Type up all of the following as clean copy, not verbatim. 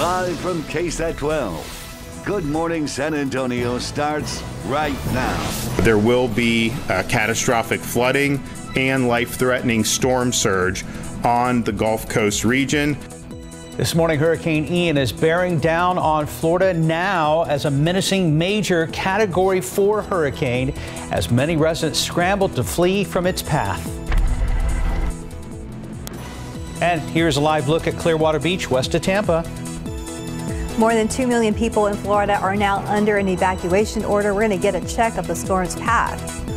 Live from KSAT 12. Good Morning San Antonio starts right now. There will be catastrophic flooding and life-threatening storm surge on the Gulf Coast region. This morning, Hurricane Ian is bearing down on Florida now as a menacing major Category 4 hurricane as many residents scramble to flee from its path. And here's a live look at Clearwater Beach, west of Tampa. More than 2 million people in Florida are now under an evacuation order. We're going to get a check of the storm's path.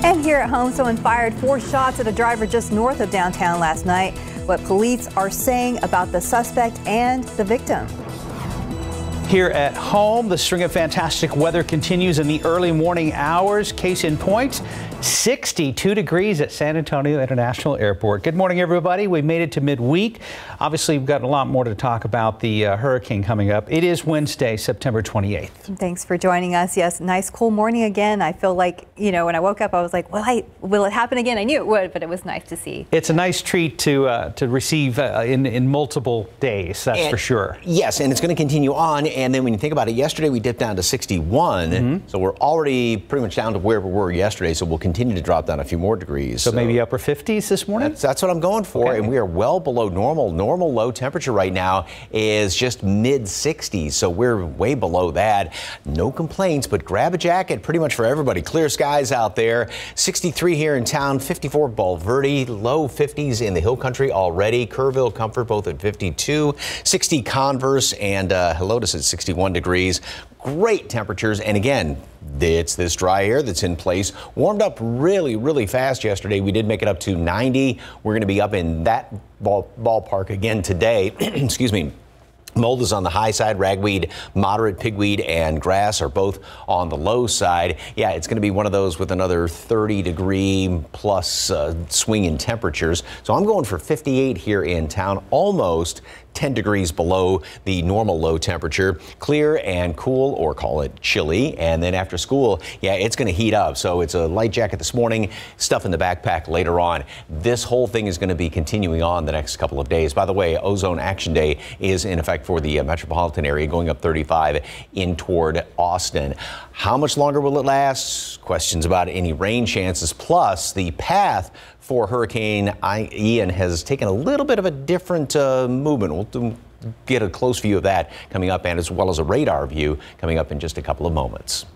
And here at home, someone fired 4 shots at a driver just north of downtown last night. What police are saying about the suspect and the victim. Here at home, the string of fantastic weather continues in the early morning hours. Case in point, 62 degrees at San Antonio International Airport. Good morning, everybody. We made it to midweek. Obviously, we've got a lot more to talk about the hurricane coming up. It is Wednesday, September 28th. Thanks for joining us. Yes, nice cool morning again. I feel like, you know, when I woke up, I was like, well, will it happen again? I knew it would, but it was nice to see. It's a nice treat to receive in multiple days, that's for sure. Yes, and it's going to continue on. And then when you think about it, yesterday we dipped down to 61. So we're already pretty much down to where we were yesterday. So we'll continue to drop down a few more degrees. So maybe upper 50s this morning? That's what I'm going for. Okay. And we are well below normal. Normal low temperature right now is just mid 60s. So we're way below that. No complaints, but grab a jacket pretty much for everybody. Clear skies out there. 63 here in town, 54 Bulverde, low 50s in the hill country already. Kerrville, Comfort both at 52, 60 Converse, and Helotes at 61 degrees. Great temperatures. And again, it's this dry air that's in place. Warmed up really fast yesterday. We did make it up to 90. We're going to be up in that ballpark again today. Excuse me. Mold is on the high side, ragweed, moderate, pigweed, and grass are both on the low side. Yeah, it's going to be one of those with another 30-degree plus swing in temperatures. So I'm going for 58 here in town, almost 10 degrees below the normal low temperature. Clear and cool, or call it chilly. And then after school, yeah, it's going to heat up. So it's a light jacket this morning, stuff in the backpack later on. This whole thing is going to be continuing on the next couple of days. By the way, Ozone Action Day is in effect for the metropolitan area, going up 35 in toward Austin. How much longer will it last? Questions about any rain chances, plus the path for Hurricane Ian has taken a little bit of a different movement. We'll get a close view of that coming up, and as well as a radar view coming up in just a couple of moments.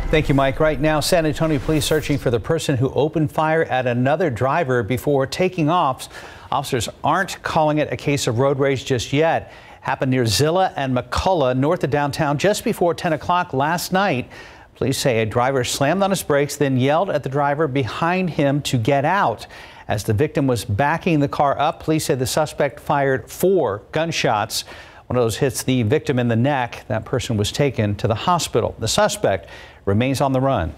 Thank you, Mike. Right now, San Antonio police searching for the person who opened fire at another driver before taking off. Officers aren't calling it a case of road rage just yet. Happened near Zilla and McCullough, north of downtown, just before 10 o'clock last night. Police say a driver slammed on his brakes, then yelled at the driver behind him to get out. As the victim was backing the car up, police said the suspect fired 4 gunshots. One of those hits the victim in the neck. That person was taken to the hospital. The suspect remains on the run.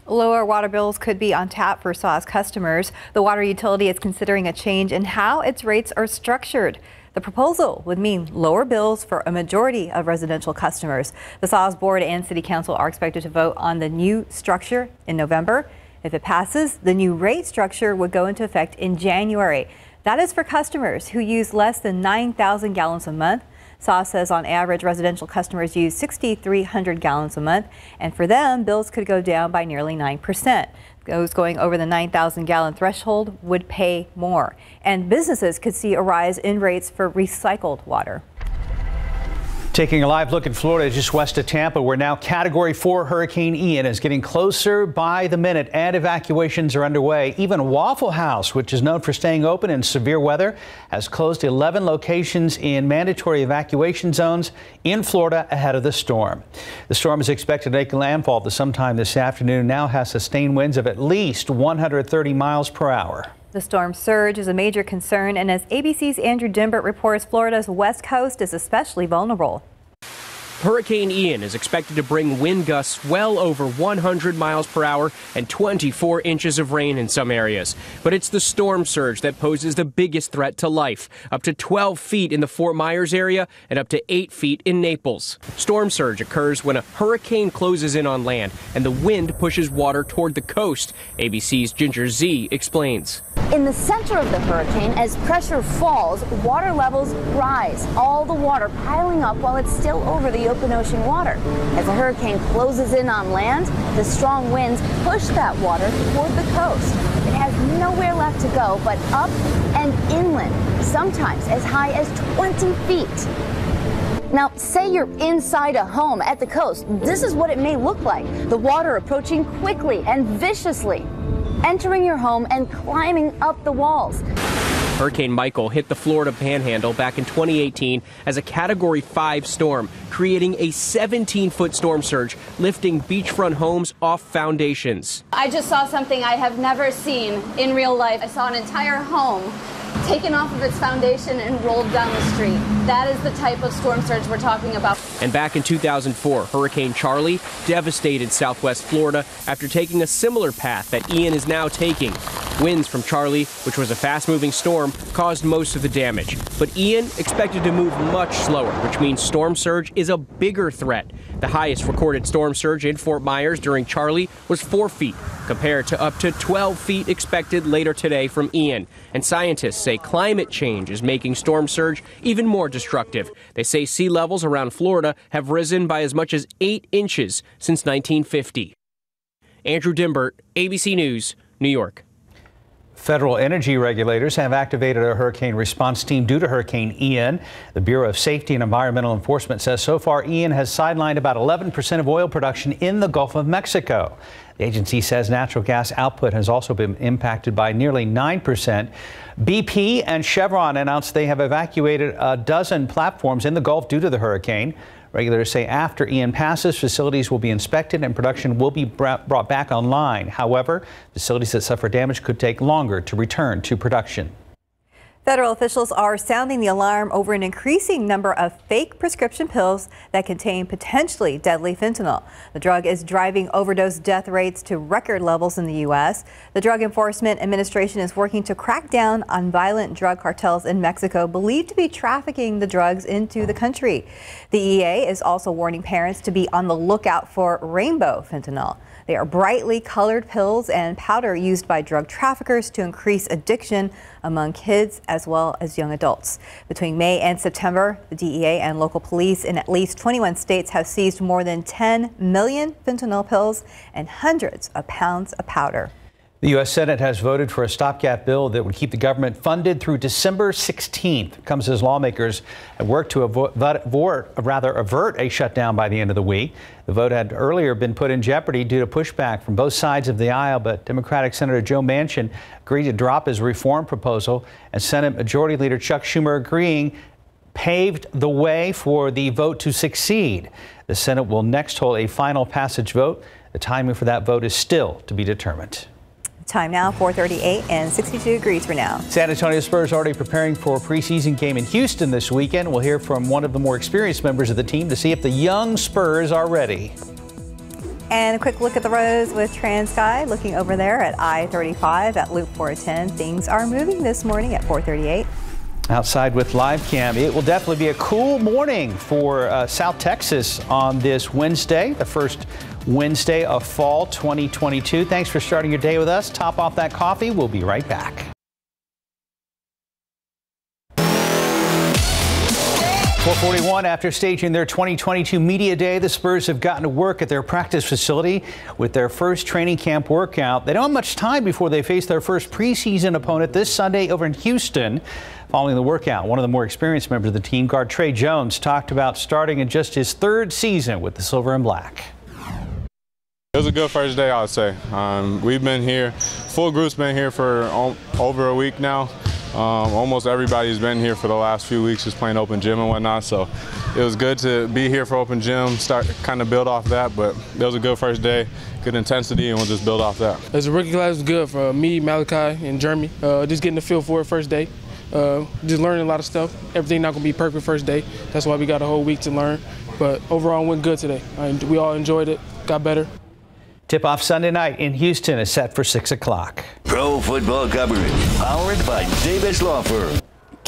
Lower water bills could be on tap for SAWS customers. The water utility is considering a change in how its rates are structured. The proposal would mean lower bills for a majority of residential customers. The SAWS board and city council are expected to vote on the new structure in November. If it passes, the new rate structure would go into effect in January. That is for customers who use less than 9,000 gallons a month. SAWS says on average, residential customers use 6,300 gallons a month, and for them, bills could go down by nearly 9%. Those going over the 9,000 gallon threshold would pay more, and businesses could see a rise in rates for recycled water. Taking a live look at Florida just west of Tampa, where now Category 4 Hurricane Ian is getting closer by the minute and evacuations are underway. Even Waffle House, which is known for staying open in severe weather, has closed 11 locations in mandatory evacuation zones in Florida ahead of the storm. The storm is expected to make landfall sometime this afternoon, now has sustained winds of at least 130 miles per hour. The storm surge is a major concern, and as ABC's Andrew Dimbert reports, Florida's west coast is especially vulnerable. Hurricane Ian is expected to bring wind gusts well over 100 miles per hour and 24 inches of rain in some areas. But it's the storm surge that poses the biggest threat to life, up to 12 feet in the Fort Myers area and up to 8 feet in Naples. Storm surge occurs when a hurricane closes in on land and the wind pushes water toward the coast. ABC's Ginger Z explains. In the center of the hurricane, as pressure falls, water levels rise, all the water piling up while it's still over the open ocean water. As the hurricane closes in on land, the strong winds push that water toward the coast. It has nowhere left to go but up and inland, sometimes as high as 20 feet. Now, say you're inside a home at the coast. This is what it may look like. The water approaching quickly and viciously, entering your home and climbing up the walls. Hurricane Michael hit the Florida Panhandle back in 2018 as a Category 5 storm, creating a 17-foot storm surge, lifting beachfront homes off foundations. I just saw something I have never seen in real life. I saw an entire home taken off of its foundation and rolled down the street. That is the type of storm surge we're talking about. And back in 2004, Hurricane Charlie devastated southwest Florida after taking a similar path that Ian is now taking. Winds from Charlie, which was a fast-moving storm, caused most of the damage. But Ian expected to move much slower, which means storm surge is a bigger threat. The highest recorded storm surge in Fort Myers during Charlie was 4 feet, compared to up to 12 feet expected later today from Ian. And scientists say climate change is making storm surge even more destructive. They say sea levels around Florida have risen by as much as 8 inches since 1950. Andrew Dimbert, ABC News, New York. Federal energy regulators have activated a hurricane response team due to Hurricane Ian. The Bureau of Safety and Environmental Enforcement says so far Ian has sidelined about 11% of oil production in the Gulf of Mexico. The agency says natural gas output has also been impacted by nearly 9%. BP and Chevron announced they have evacuated a dozen platforms in the Gulf due to the hurricane. Regulators say after Ian passes, facilities will be inspected and production will be brought back online. However, facilities that suffer damage could take longer to return to production. Federal officials are sounding the alarm over an increasing number of fake prescription pills that contain potentially deadly fentanyl. The drug is driving overdose death rates to record levels in the U.S. The Drug Enforcement Administration is working to crack down on violent drug cartels in Mexico believed to be trafficking the drugs into the country. The EA is also warning parents to be on the lookout for rainbow fentanyl. They are brightly colored pills and powder used by drug traffickers to increase addiction among kids as well as young adults. Between May and September, the DEA and local police in at least 21 states have seized more than 10 million fentanyl pills and hundreds of pounds of powder. The U.S. Senate has voted for a stopgap bill that would keep the government funded through December 16th. It comes as lawmakers have worked to avert a shutdown by the end of the week. The vote had earlier been put in jeopardy due to pushback from both sides of the aisle, but Democratic Senator Joe Manchin agreed to drop his reform proposal, and Senate Majority Leader Chuck Schumer agreeing paved the way for the vote to succeed. The Senate will next hold a final passage vote. The timing for that vote is still to be determined. Time now, 4:38 and 62 degrees for now. San Antonio Spurs already preparing for a preseason game in Houston this weekend. We'll hear from one of the more experienced members of the team to see if the young Spurs are ready. And a quick look at the roads with TransSky. Looking over there at I-35 at Loop 410. Things are moving this morning at 4:38. Outside with live cam, it will definitely be a cool morning for South Texas on this Wednesday, the first Wednesday of fall 2022. Thanks for starting your day with us. Top off that coffee. We'll be right back. 4:41 after staging their 2022 Media Day, the Spurs have gotten to work at their practice facility with their first training camp workout. They don't have much time before they face their first preseason opponent this Sunday over in Houston. Following the workout, one of the more experienced members of the team, guard Trey Jones, talked about starting in just his third season with the Silver and Black. It was a good first day, I would say. We've been here, full group's been here for over a week now. Almost everybody's been here for the last few weeks just playing open gym and whatnot, so it was good to be here for open gym, start kind of build off that, but it was a good first day, good intensity, and we'll just build off that. As a rookie class, it was good for me, Malachi, and Jeremy. Just getting the feel for it first day. Just learning a lot of stuff. Everything not going to be perfect first day. That's why we got a whole week to learn, but overall went good today. We all enjoyed it, got better. Tip-off Sunday night in Houston is set for 6 o'clock. Pro football coverage powered by Davis Law Firm.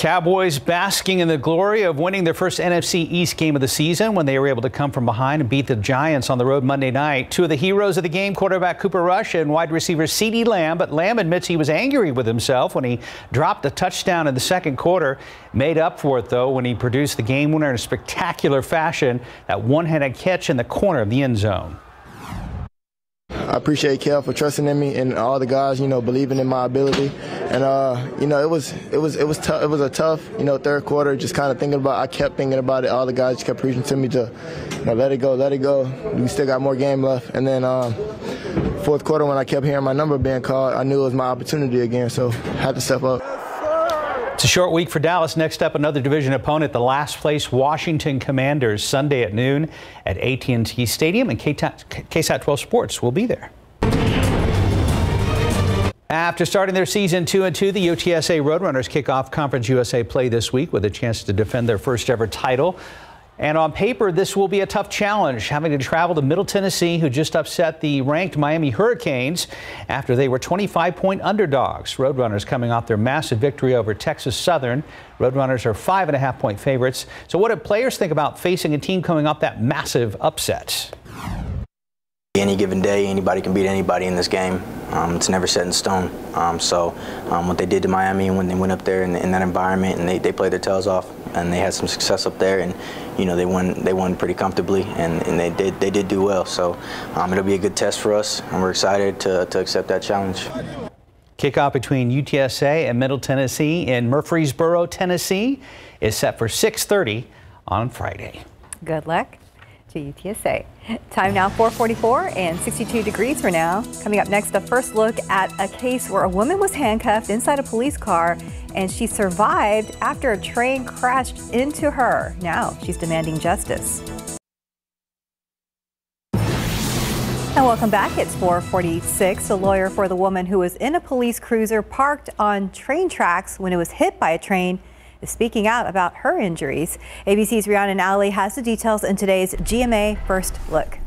Cowboys basking in the glory of winning their first NFC East game of the season when they were able to come from behind and beat the Giants on the road Monday night. Two of the heroes of the game, quarterback Cooper Rush and wide receiver CeeDee Lamb, but Lamb admits he was angry with himself when he dropped a touchdown in the second quarter. Made up for it, though, when he produced the game winner in a spectacular fashion, that one-handed catch in the corner of the end zone. I appreciate Kel for trusting in me and all the guys, believing in my ability. And, it was tough. It was a tough, third quarter, just kind of I kept thinking about it. All the guys kept preaching to me to, let it go. We still got more game left. And then fourth quarter, when I kept hearing my number being called, I knew it was my opportunity again, so I had to step up. It's a short week for Dallas. Next up, another division opponent, the last place Washington Commanders, Sunday at noon at AT&T Stadium, and KSAT 12 Sports will be there. After starting their season 2-2, the UTSA Roadrunners kick off Conference USA play this week with a chance to defend their first ever title. And on paper, this will be a tough challenge, having to travel to Middle Tennessee, who just upset the ranked Miami Hurricanes after they were 25-point underdogs. Roadrunners coming off their massive victory over Texas Southern. Roadrunners are 5.5-point favorites. So what do players think about facing a team coming off that massive upset? Any given day, anybody can beat anybody in this game. It's never set in stone. What they did to Miami when they went up there in that environment and they played their tails off and they had some success up there, and they won pretty comfortably, and they did do well. So it'll be a good test for us, and we're excited to accept that challenge. Kickoff between UTSA and Middle Tennessee in Murfreesboro, Tennessee is set for 6:30 on Friday. Good luck to UTSA. Time now 4:44 and 62 degrees for now. Coming up next, a first look at a case where a woman was handcuffed inside a police car and she survived after a train crashed into her. Now she's demanding justice. And welcome back. It's 4:46. A lawyer for the woman who was in a police cruiser parked on train tracks when it was hit by a train is speaking out about her injuries. ABC's Rihanna Nally has the details in today's GMA First Look.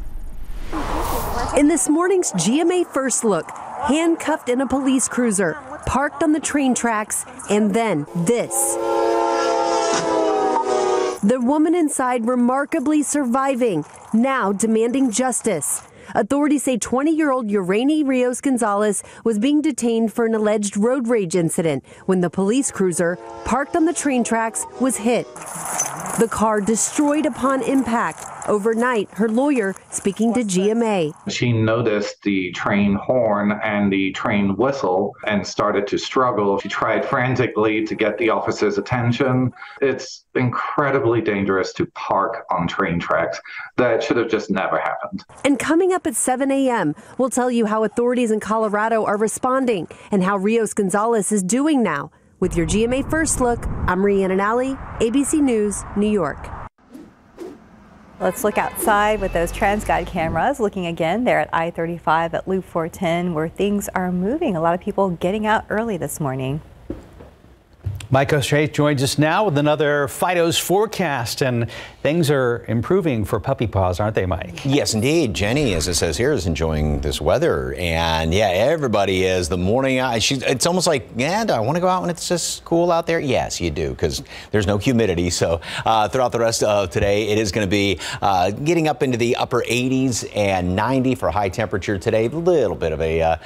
In this morning's GMA First Look, handcuffed in a police cruiser, parked on the train tracks, and then this. The woman inside remarkably surviving, now demanding justice. Authorities say 20-year-old Urani Rios Gonzalez was being detained for an alleged road rage incident when the police cruiser, parked on the train tracks, was hit. The car destroyed upon impact. Overnight, her lawyer speaking to GMA. She noticed the train horn and the train whistle and started to struggle. She tried frantically to get the officer's attention. It's incredibly dangerous to park on train tracks. That should have just never happened. And coming up at 7 a.m., we'll tell you how authorities in Colorado are responding and how Rios Gonzalez is doing now. With your GMA First Look, I'm Rihanna Nally, ABC News, New York. Let's look outside with those TransGuide cameras. Looking again there at I-35 at Loop 410, where things are moving. A lot of people getting out early this morning. Mike O'Shea joins us now with another Fido's forecast, and things are improving for puppy paws, aren't they, Mike? Yes, indeed. Jenny, as it says here, is enjoying this weather, and yeah, everybody is. The morning, it's almost like, yeah, do I want to go out when it's just cool out there? Yes, you do, because there's no humidity. So throughout the rest of today, it is going to be getting up into the upper 80s and 90 for high temperature today. A little bit of a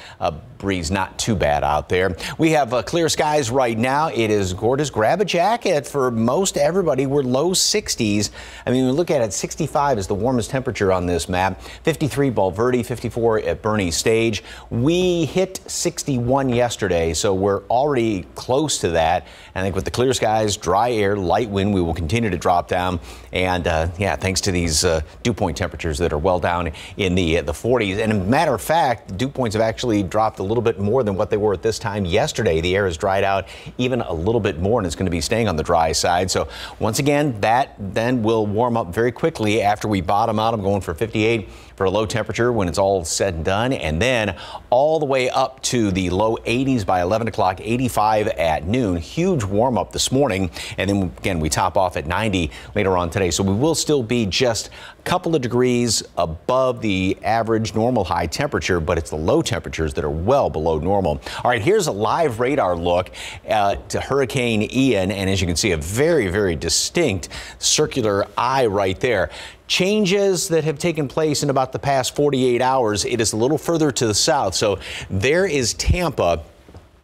breeze, not too bad out there. We have clear skies right now. It is gorgeous. Grab a jacket for most everybody. We're low 60s. I mean, we look at it, 65 is the warmest temperature on this map. 53 Bulverde, 54 at Bernie Stage. We hit 61 yesterday, so we're already close to that. I think with the clear skies, dry air, light wind, we will continue to drop down. And yeah, thanks to these dew point temperatures that are well down in the 40s. And as a matter of fact, dew points have actually dropped a little bit more than what they were at this time yesterday. The air has dried out even a little bit more, and it's going to be staying on the dry side. So once again, that then will warm up very quickly after we bottom out. I'm going for 58 for a low temperature when it's all said and done, and then all the way up to the low 80s by 11 o'clock, 85 at noon. Huge warm up this morning, and then again we top off at 90 later on today. So we will still be just couple of degrees above the average normal high temperature, but it's the low temperatures that are well below normal. All right, here's a live radar look at Hurricane Ian, and as you can see, a very, very distinct circular eye right there. Changes that have taken place in about the past 48 hours. It is a little further to the south. So there is Tampa.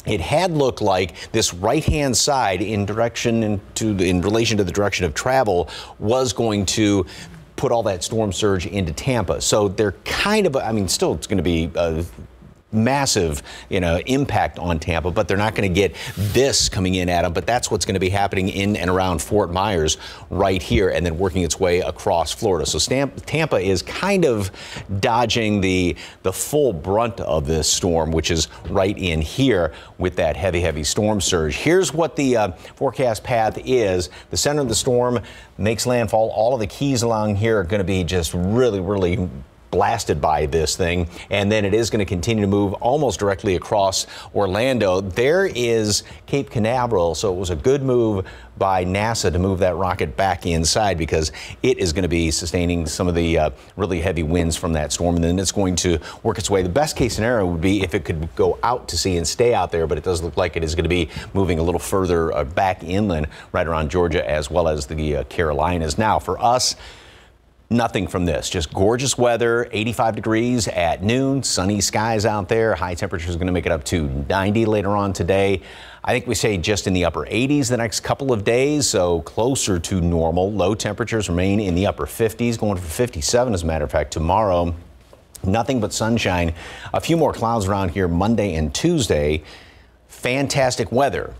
It had looked like this right-hand side in relation to the direction of travel was going to put all that storm surge into Tampa. So they're kind of, I mean, still it's going to be massive, impact on Tampa, but they're not going to get this coming in at them. But that's what's going to be happening in and around Fort Myers right here, and then working its way across Florida. So Tampa is kind of dodging the full brunt of this storm, which is right in here with that heavy storm surge. Here's what the forecast path is. The center of the storm makes landfall. All of the keys along here are going to be just really blasted by this thing, and then it is going to continue to move almost directly across Orlando. There is Cape Canaveral, so it was a good move by NASA to move that rocket back inside, because it is going to be sustaining some of the really heavy winds from that storm, and then it's going to work its way. The best case scenario would be if it could go out to sea and stay out there, but it does look like it is going to be moving a little further back inland, right around Georgia as well as the Carolinas. Now for us, nothing from this, just gorgeous weather, 85 degrees at noon, sunny skies out there. High temperature is going to make it up to 90 later on today. I think we say just in the upper 80s the next couple of days, so closer to normal. Low temperatures remain in the upper 50s, going for 57 as a matter of fact tomorrow. Nothing but sunshine. A few more clouds around here Monday and Tuesday. Fantastic weather.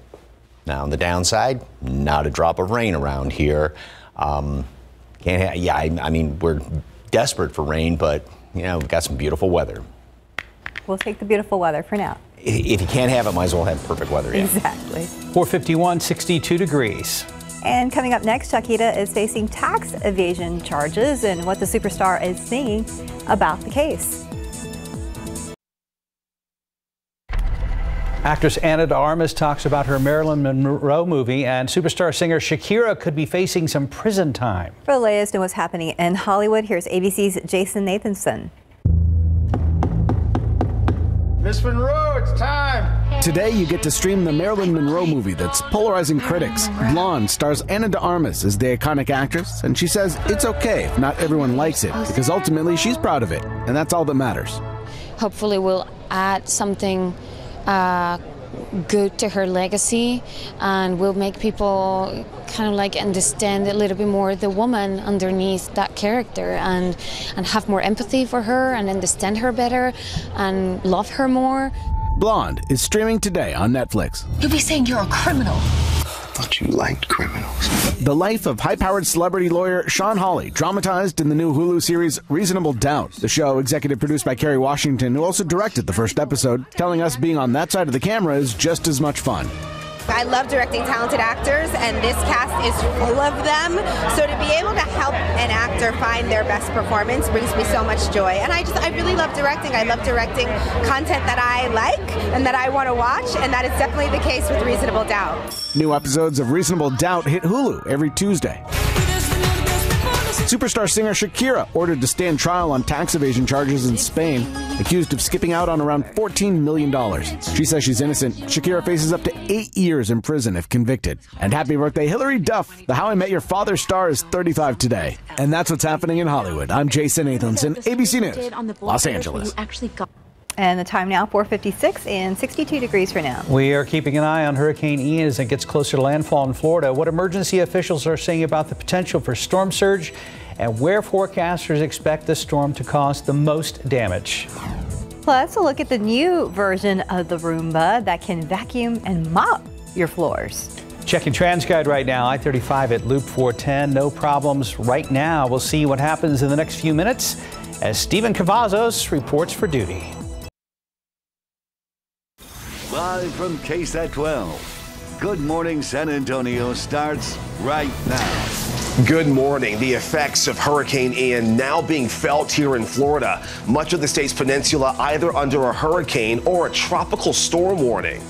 Now on the downside, not a drop of rain around here. I mean, we're desperate for rain, but, we've got some beautiful weather. We'll take the beautiful weather for now. If you can't have it, might as well have perfect weather. Yeah. Exactly. 451, 62 degrees. And coming up next, Chiquita is facing tax evasion charges and what the superstar is saying about the case. Actress Ana de Armas talks about her Marilyn Monroe movie, and superstar singer Shakira could be facing some prison time. For the latest on what's happening in Hollywood, here's ABC's Jason Nathanson. Miss Monroe, it's time! Today you get to stream the Marilyn Monroe movie that's polarizing critics. Blonde stars Ana de Armas as the iconic actress, and she says it's okay if not everyone likes it, because ultimately she's proud of it, and that's all that matters. Hopefully we'll add something good to her legacy, and will make people kind of like understand a little bit more the woman underneath that character, and have more empathy for her and understand her better and love her more. Blonde is streaming today on Netflix. You'll be saying you're a criminal. Thought you liked criminals. The life of high-powered celebrity lawyer Sean Hawley, dramatized in the new Hulu series Reasonable Doubt. The show, executive produced by Kerry Washington, who also directed the first episode, telling us being on that side of the camera is just as much fun. I love directing talented actors, and this cast is full of them. So to be able to help an actor find their best performance brings me so much joy. And I really love directing. I love directing content that I like and that I want to watch, and that is definitely the case with Reasonable Doubt. New episodes of Reasonable Doubt hit Hulu every Tuesday. Superstar singer Shakira ordered to stand trial on tax evasion charges in Spain, accused of skipping out on around $14 million. She says she's innocent. Shakira faces up to 8 years in prison if convicted. And happy birthday, Hilary Duff. The How I Met Your Father star is 35 today. And that's what's happening in Hollywood. I'm Jason Nathanson, ABC News, Los Angeles. And the time now, 4:56 and 62 degrees for now. We are keeping an eye on Hurricane Ian as it gets closer to landfall in Florida. What emergency officials are saying about the potential for storm surge, and where forecasters expect the storm to cause the most damage. Plus, a look at the new version of the Roomba that can vacuum and mop your floors. Checking TransGuide right now, I-35 at Loop 410. No problems right now. We'll see what happens in the next few minutes as Stephen Cavazos reports for duty. Live from KSAT 12. Good Morning San Antonio starts right now. Good morning. The effects of Hurricane Ian now being felt here in Florida. Much of the state's peninsula either under a hurricane or a tropical storm warning.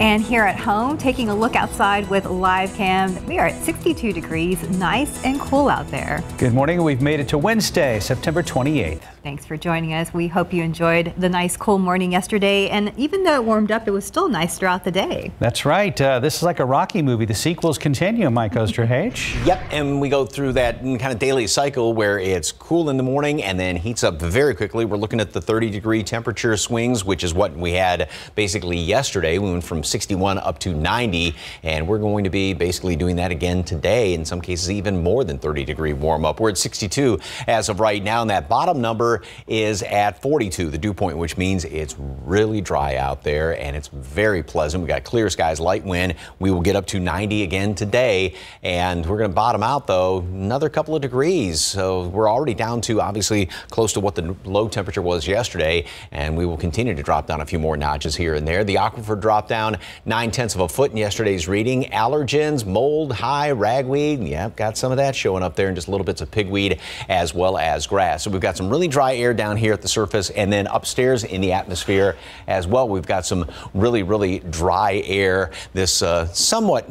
And here at home, taking a look outside with live cam, we are at 62 degrees, nice and cool out there. Good morning. We've made it to Wednesday, September 28th. Thanks for joining us. We hope you enjoyed the nice cool morning yesterday. And even though it warmed up, it was still nice throughout the day. That's right. This is like a Rocky movie. The sequels continue, Mike Osterhage. Yep, and we go through that kind of daily cycle where it's cool in the morning and then heats up very quickly. We're looking at the 30-degree temperature swings, which is what we had basically yesterday. We went from 61 up to 90, and we're going to be basically doing that again today. In some cases, even more than 30-degree warm up. We're at 62 as of right now, and that bottom number is at 42, the dew point, which means it's really dry out there and it's very pleasant. We got clear skies, light wind. We will get up to 90 again today, and we're going to bottom out though another couple of degrees. So we're already down to obviously close to what the low temperature was yesterday, and we will continue to drop down a few more notches here and there. The aquifer dropped down 0.9 of a foot in yesterday's reading. Allergens, mold, high, ragweed, yep, got some of that showing up there, and just little bits of pigweed as well as grass. So we've got some really dry air down here at the surface, and then upstairs in the atmosphere as well, we've got some really dry air. This somewhat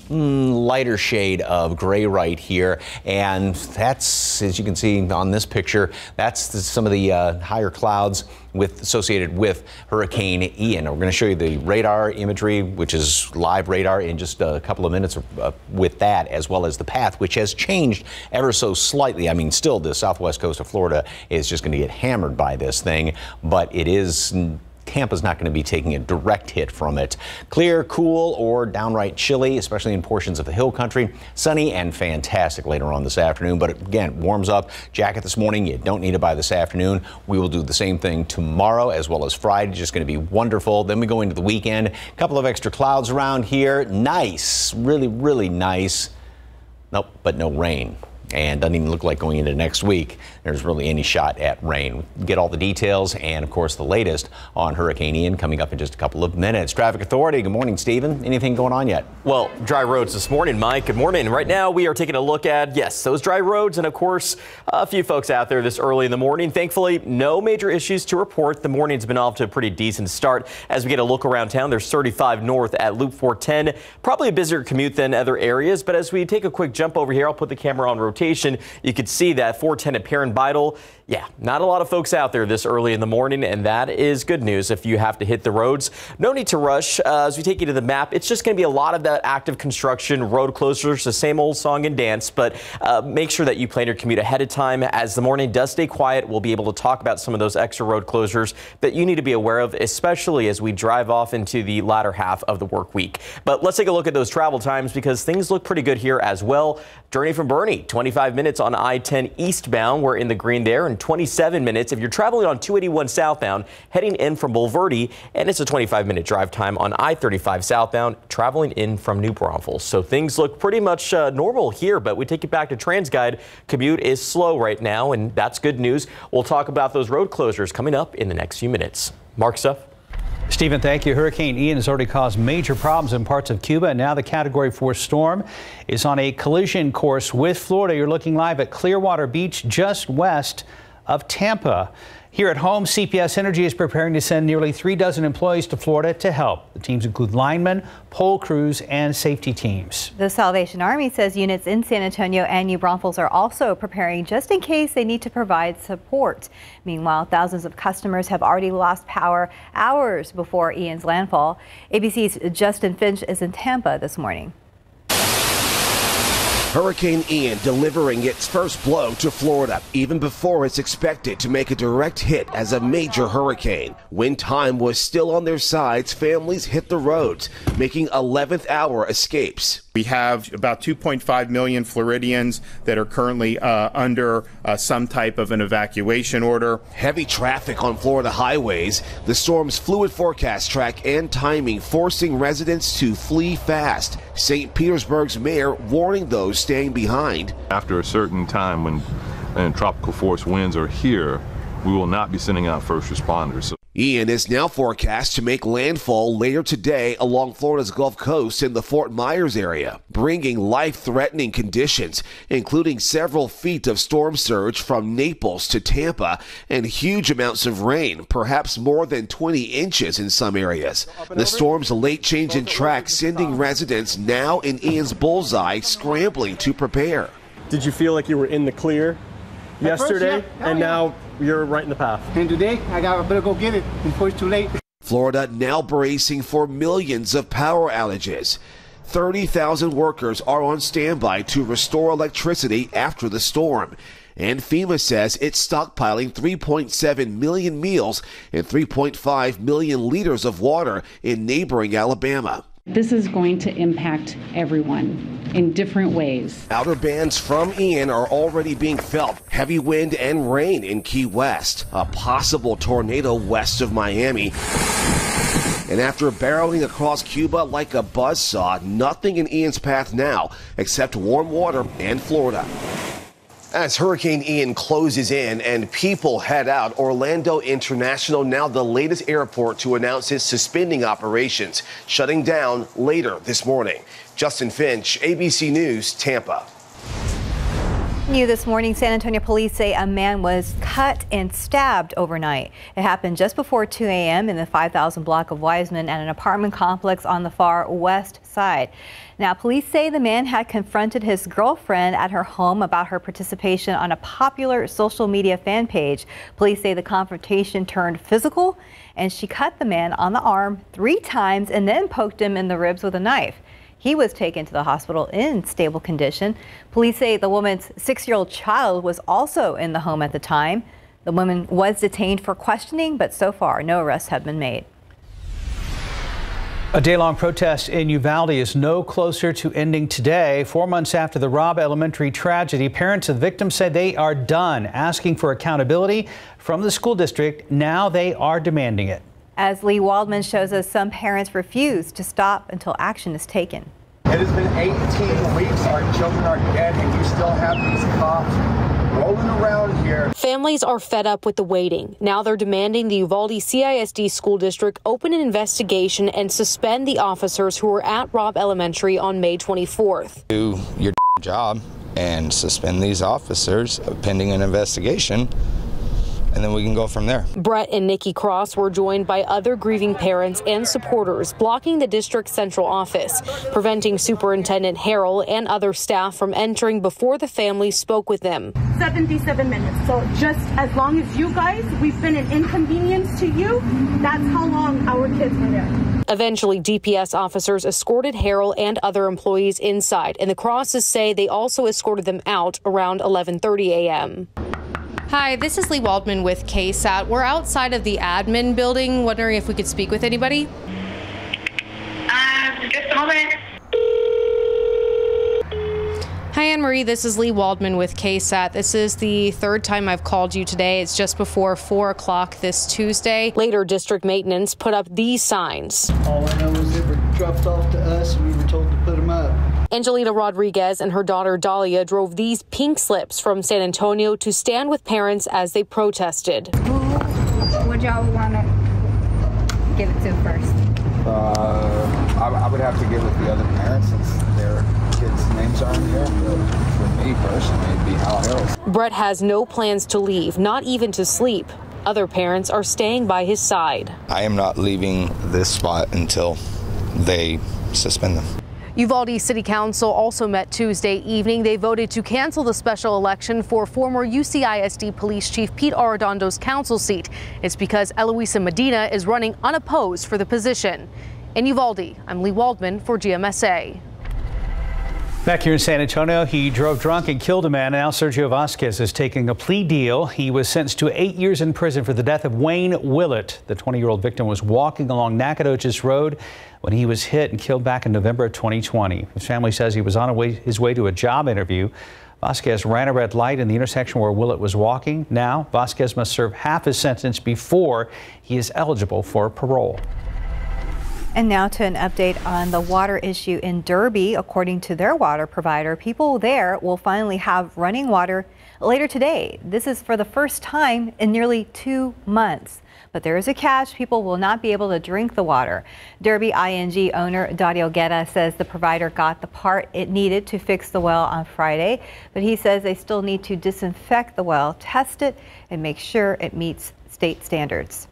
lighter shade of gray right here, and that's, as you can see on this picture, that's some of the higher clouds associated with Hurricane Ian. We're going to show you the radar imagery, which is live radar, in just a couple of minutes with that, as well as the path, which has changed ever so slightly. I mean, still the southwest coast of Florida is just going to get hammered by this thing, but it is Tampa's not going to be taking a direct hit from it. Clear, cool, or downright chilly, especially in portions of the hill country. Sunny and fantastic later on this afternoon, but again, warms up. Jacket this morning, you don't need it by this afternoon. We will do the same thing tomorrow as well as Friday. Just going to be wonderful. Then we go into the weekend. A couple of extra clouds around here. Nice, really nice. Nope, but no rain. And doesn't even look like going into next week there's really any shot at rain. Get all the details and, of course, the latest on Hurricane Ian coming up in just a couple of minutes. Traffic Authority, good morning, Stephen. Anything going on yet? Well, dry roads this morning, Mike. Good morning. Right now we are taking a look at, yes, those dry roads, and, of course, a few folks out there this early in the morning. Thankfully, no major issues to report. The morning's been off to a pretty decent start. As we get a look around town, there's 35 north at Loop 410. Probably a busier commute than other areas, but as we take a quick jump over here, I'll put the camera on rotation. You can see that 410 at Perrin Bidle. Yeah, not a lot of folks out there this early in the morning, and that is good news if you have to hit the roads. No need to rush. As we take you to the map, it's just going to be a lot of that active construction, road closures, the same old song and dance, but make sure that you plan your commute ahead of time. As the morning does stay quiet, we'll be able to talk about some of those extra road closures that you need to be aware of, especially as we drive off into the latter half of the work week. But let's take a look at those travel times, because things look pretty good here as well. Journey from Bernie, 25 minutes on I-10 eastbound. We're in the green there, and 27 minutes if you're traveling on 281 southbound heading in from Bulverde, and it's a 25-minute drive time on I-35 southbound traveling in from New Braunfels. So things look pretty much normal here, but we take it back to TransGuide. Commute is slow right now, and that's good news. We'll talk about those road closures coming up in the next few minutes. Mark, stuff. Stephen, thank you. Hurricane Ian has already caused major problems in parts of Cuba, and now the Category 4 storm is on a collision course with Florida. You're looking live at Clearwater Beach, just west of Tampa. Here at home, CPS Energy is preparing to send nearly 3 dozen employees to Florida to help. The teams include linemen, pole crews, and safety teams. The Salvation Army says units in San Antonio and New Braunfels are also preparing just in case they need to provide support. Meanwhile, thousands of customers have already lost power hours before Ian's landfall. ABC's Justin Finch is in Tampa this morning. Hurricane Ian delivering its first blow to Florida, even before it's expected to make a direct hit as a major hurricane. When time was still on their sides, families hit the roads, making 11th hour escapes. We have about 2.5 million Floridians that are currently under some type of an evacuation order. Heavy traffic on Florida highways, the storm's fluid forecast track and timing forcing residents to flee fast. St. Petersburg's mayor warning those staying behind. After a certain time when tropical force winds are here, we will not be sending out first responders. Ian is now forecast to make landfall later today along Florida's Gulf Coast in the Fort Myers area, bringing life-threatening conditions, including several feet of storm surge from Naples to Tampa and huge amounts of rain, perhaps more than 20 inches in some areas. The storm's late change in track sending residents now in Ian's bullseye scrambling to prepare. Did you feel like you were in the clear yesterday, first, yeah. and now you're right in the path? And today, I better go get it before it's too late. Florida now bracing for millions of power outages. 30,000 workers are on standby to restore electricity after the storm. And FEMA says it's stockpiling 3.7 million meals and 3.5 million liters of water in neighboring Alabama. This is going to impact everyone in different ways. Outer bands from Ian are already being felt. Heavy wind and rain in Key West. A possible tornado west of Miami. And after barreling across Cuba like a buzzsaw, nothing in Ian's path now except warm water and Florida. As Hurricane Ian closes in and people head out, Orlando International, now the latest airport to announce it's suspending operations, shutting down later this morning. Justin Finch, ABC News, Tampa. New this morning, San Antonio police say a man was cut and stabbed overnight. It happened just before 2 a.m. in the 5000 block of Wiseman at an apartment complex on the far west side. Now, police say the man had confronted his girlfriend at her home about her participation on a popular social media fan page. Police say the confrontation turned physical, and she cut the man on the arm 3 times and then poked him in the ribs with a knife. He was taken to the hospital in stable condition. Police say the woman's 6-year-old child was also in the home at the time. The woman was detained for questioning, but so far no arrests have been made. A day-long protest in Uvalde is no closer to ending today. 4 months after the Robb Elementary tragedy, parents of the victims said they are done asking for accountability from the school district. Now they are demanding it. As Lee Waldman shows us, some parents refuse to stop until action is taken. It has been 18 weeks. Our children are dead, and you still have these cops rolling around here. Families are fed up with the waiting. Now they're demanding the Uvalde CISD school district open an investigation and suspend the officers who were at Robb Elementary on May 24th. Do your job and suspend these officers pending an investigation, and then we can go from there. Brett and Nikki Cross were joined by other grieving parents and supporters blocking the district's central office, preventing Superintendent Harrell and other staff from entering before the family spoke with them. 77 minutes. So just as long as you guys, we've been an inconvenience to you, that's how long our kids were there. Eventually, DPS officers escorted Harrell and other employees inside, and the Crosses say they also escorted them out around 11:30 a.m. Hi, this is Lee Waldman with KSAT. We're outside of the admin building, wondering if we could speak with anybody. Just a moment. Hi, Anne-Marie. This is Lee Waldman with KSAT. This is the 3rd time I've called you today. It's just before 4 o'clock this Tuesday. Later, district maintenance put up these signs. All I know is they were dropped off to us, and we were told to put them up. Angelina Rodriguez and her daughter Dahlia drove these pink slips from San Antonio to stand with parents as they protested. Who would y'all want to give it to first? I would have to give it the other parents since their kids' names aren't here. But for me personally, it'd be Hal Harrell's. Brett has no plans to leave, not even to sleep. Other parents are staying by his side. I am not leaving this spot until they suspend them. Uvalde City Council also met Tuesday evening. They voted to cancel the special election for former UCISD Police Chief Pete Arredondo's council seat. It's because Eloisa Medina is running unopposed for the position. In Uvalde, I'm Lee Waldman for GMSA. Back here in San Antonio, he drove drunk and killed a man. Now Sergio Vasquez is taking a plea deal. He was sentenced to 8 years in prison for the death of Wayne Willett. The 20-year-old victim was walking along Nacogdoches Road when he was hit and killed back in November of 2020. His family says he was on his way to a job interview. Vasquez ran a red light in the intersection where Willett was walking. Now Vasquez must serve half his sentence before he is eligible for parole. And now to an update on the water issue in Derby. According to their water provider, people there will finally have running water later today. This is for the first time in nearly 2 months. But there is a catch. People will not be able to drink the water. Derby ING owner Dario Guerra says the provider got the part it needed to fix the well on Friday, but he says they still need to disinfect the well, test it, and make sure it meets state standards.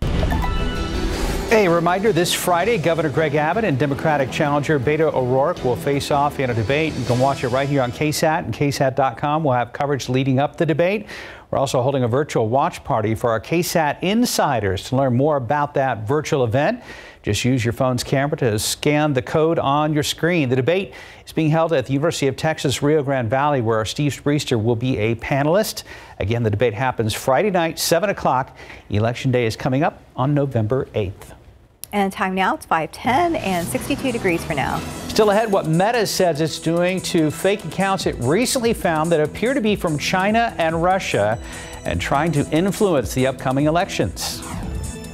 A reminder, this Friday, Governor Greg Abbott and Democratic challenger Beto O'Rourke will face off in a debate. You can watch it right here on KSAT and KSAT.com. We'll have coverage leading up the debate. We're also holding a virtual watch party for our KSAT insiders. To learn more about that virtual event, just use your phone's camera to scan the code on your screen. The debate is being held at the University of Texas, Rio Grande Valley, where Steve Spriester will be a panelist. Again, the debate happens Friday night, 7 o'clock. Election Day is coming up on November 8th. And time now, it's 5:10 and 62 degrees for now. Still ahead, what Meta says it's doing to fake accounts it recently found that appear to be from China and Russia and trying to influence the upcoming elections.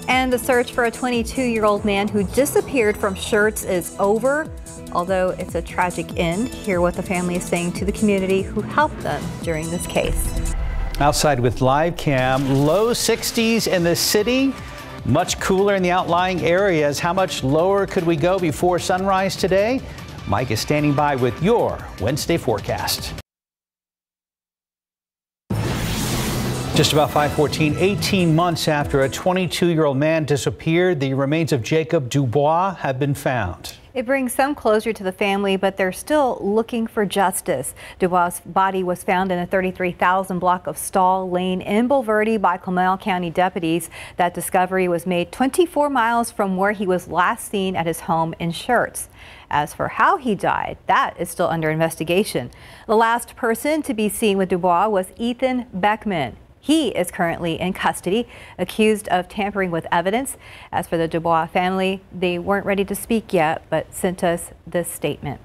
And the search for a 22-year-old man who disappeared from Shirts is over. Although it's a tragic end, hear what the family is saying to the community who helped them during this case. Outside with live cam, low 60s in the city. Much cooler in the outlying areas. How much lower could we go before sunrise today? Mike is standing by with your Wednesday forecast. Just about 5:14, 18 months after a 22-year-old man disappeared, the remains of Jacob Dubois have been found. It brings some closure to the family, but they're still looking for justice. Dubois' body was found in a 33,000 block of Stall Lane in Bulverde by Comal County deputies. That discovery was made 24 miles from where he was last seen at his home in Shirts. As for how he died, that is still under investigation. The last person to be seen with Dubois was Ethan Beckman. He is currently in custody, accused of tampering with evidence. As for the Dubois family, they weren't ready to speak yet, but sent us this statement.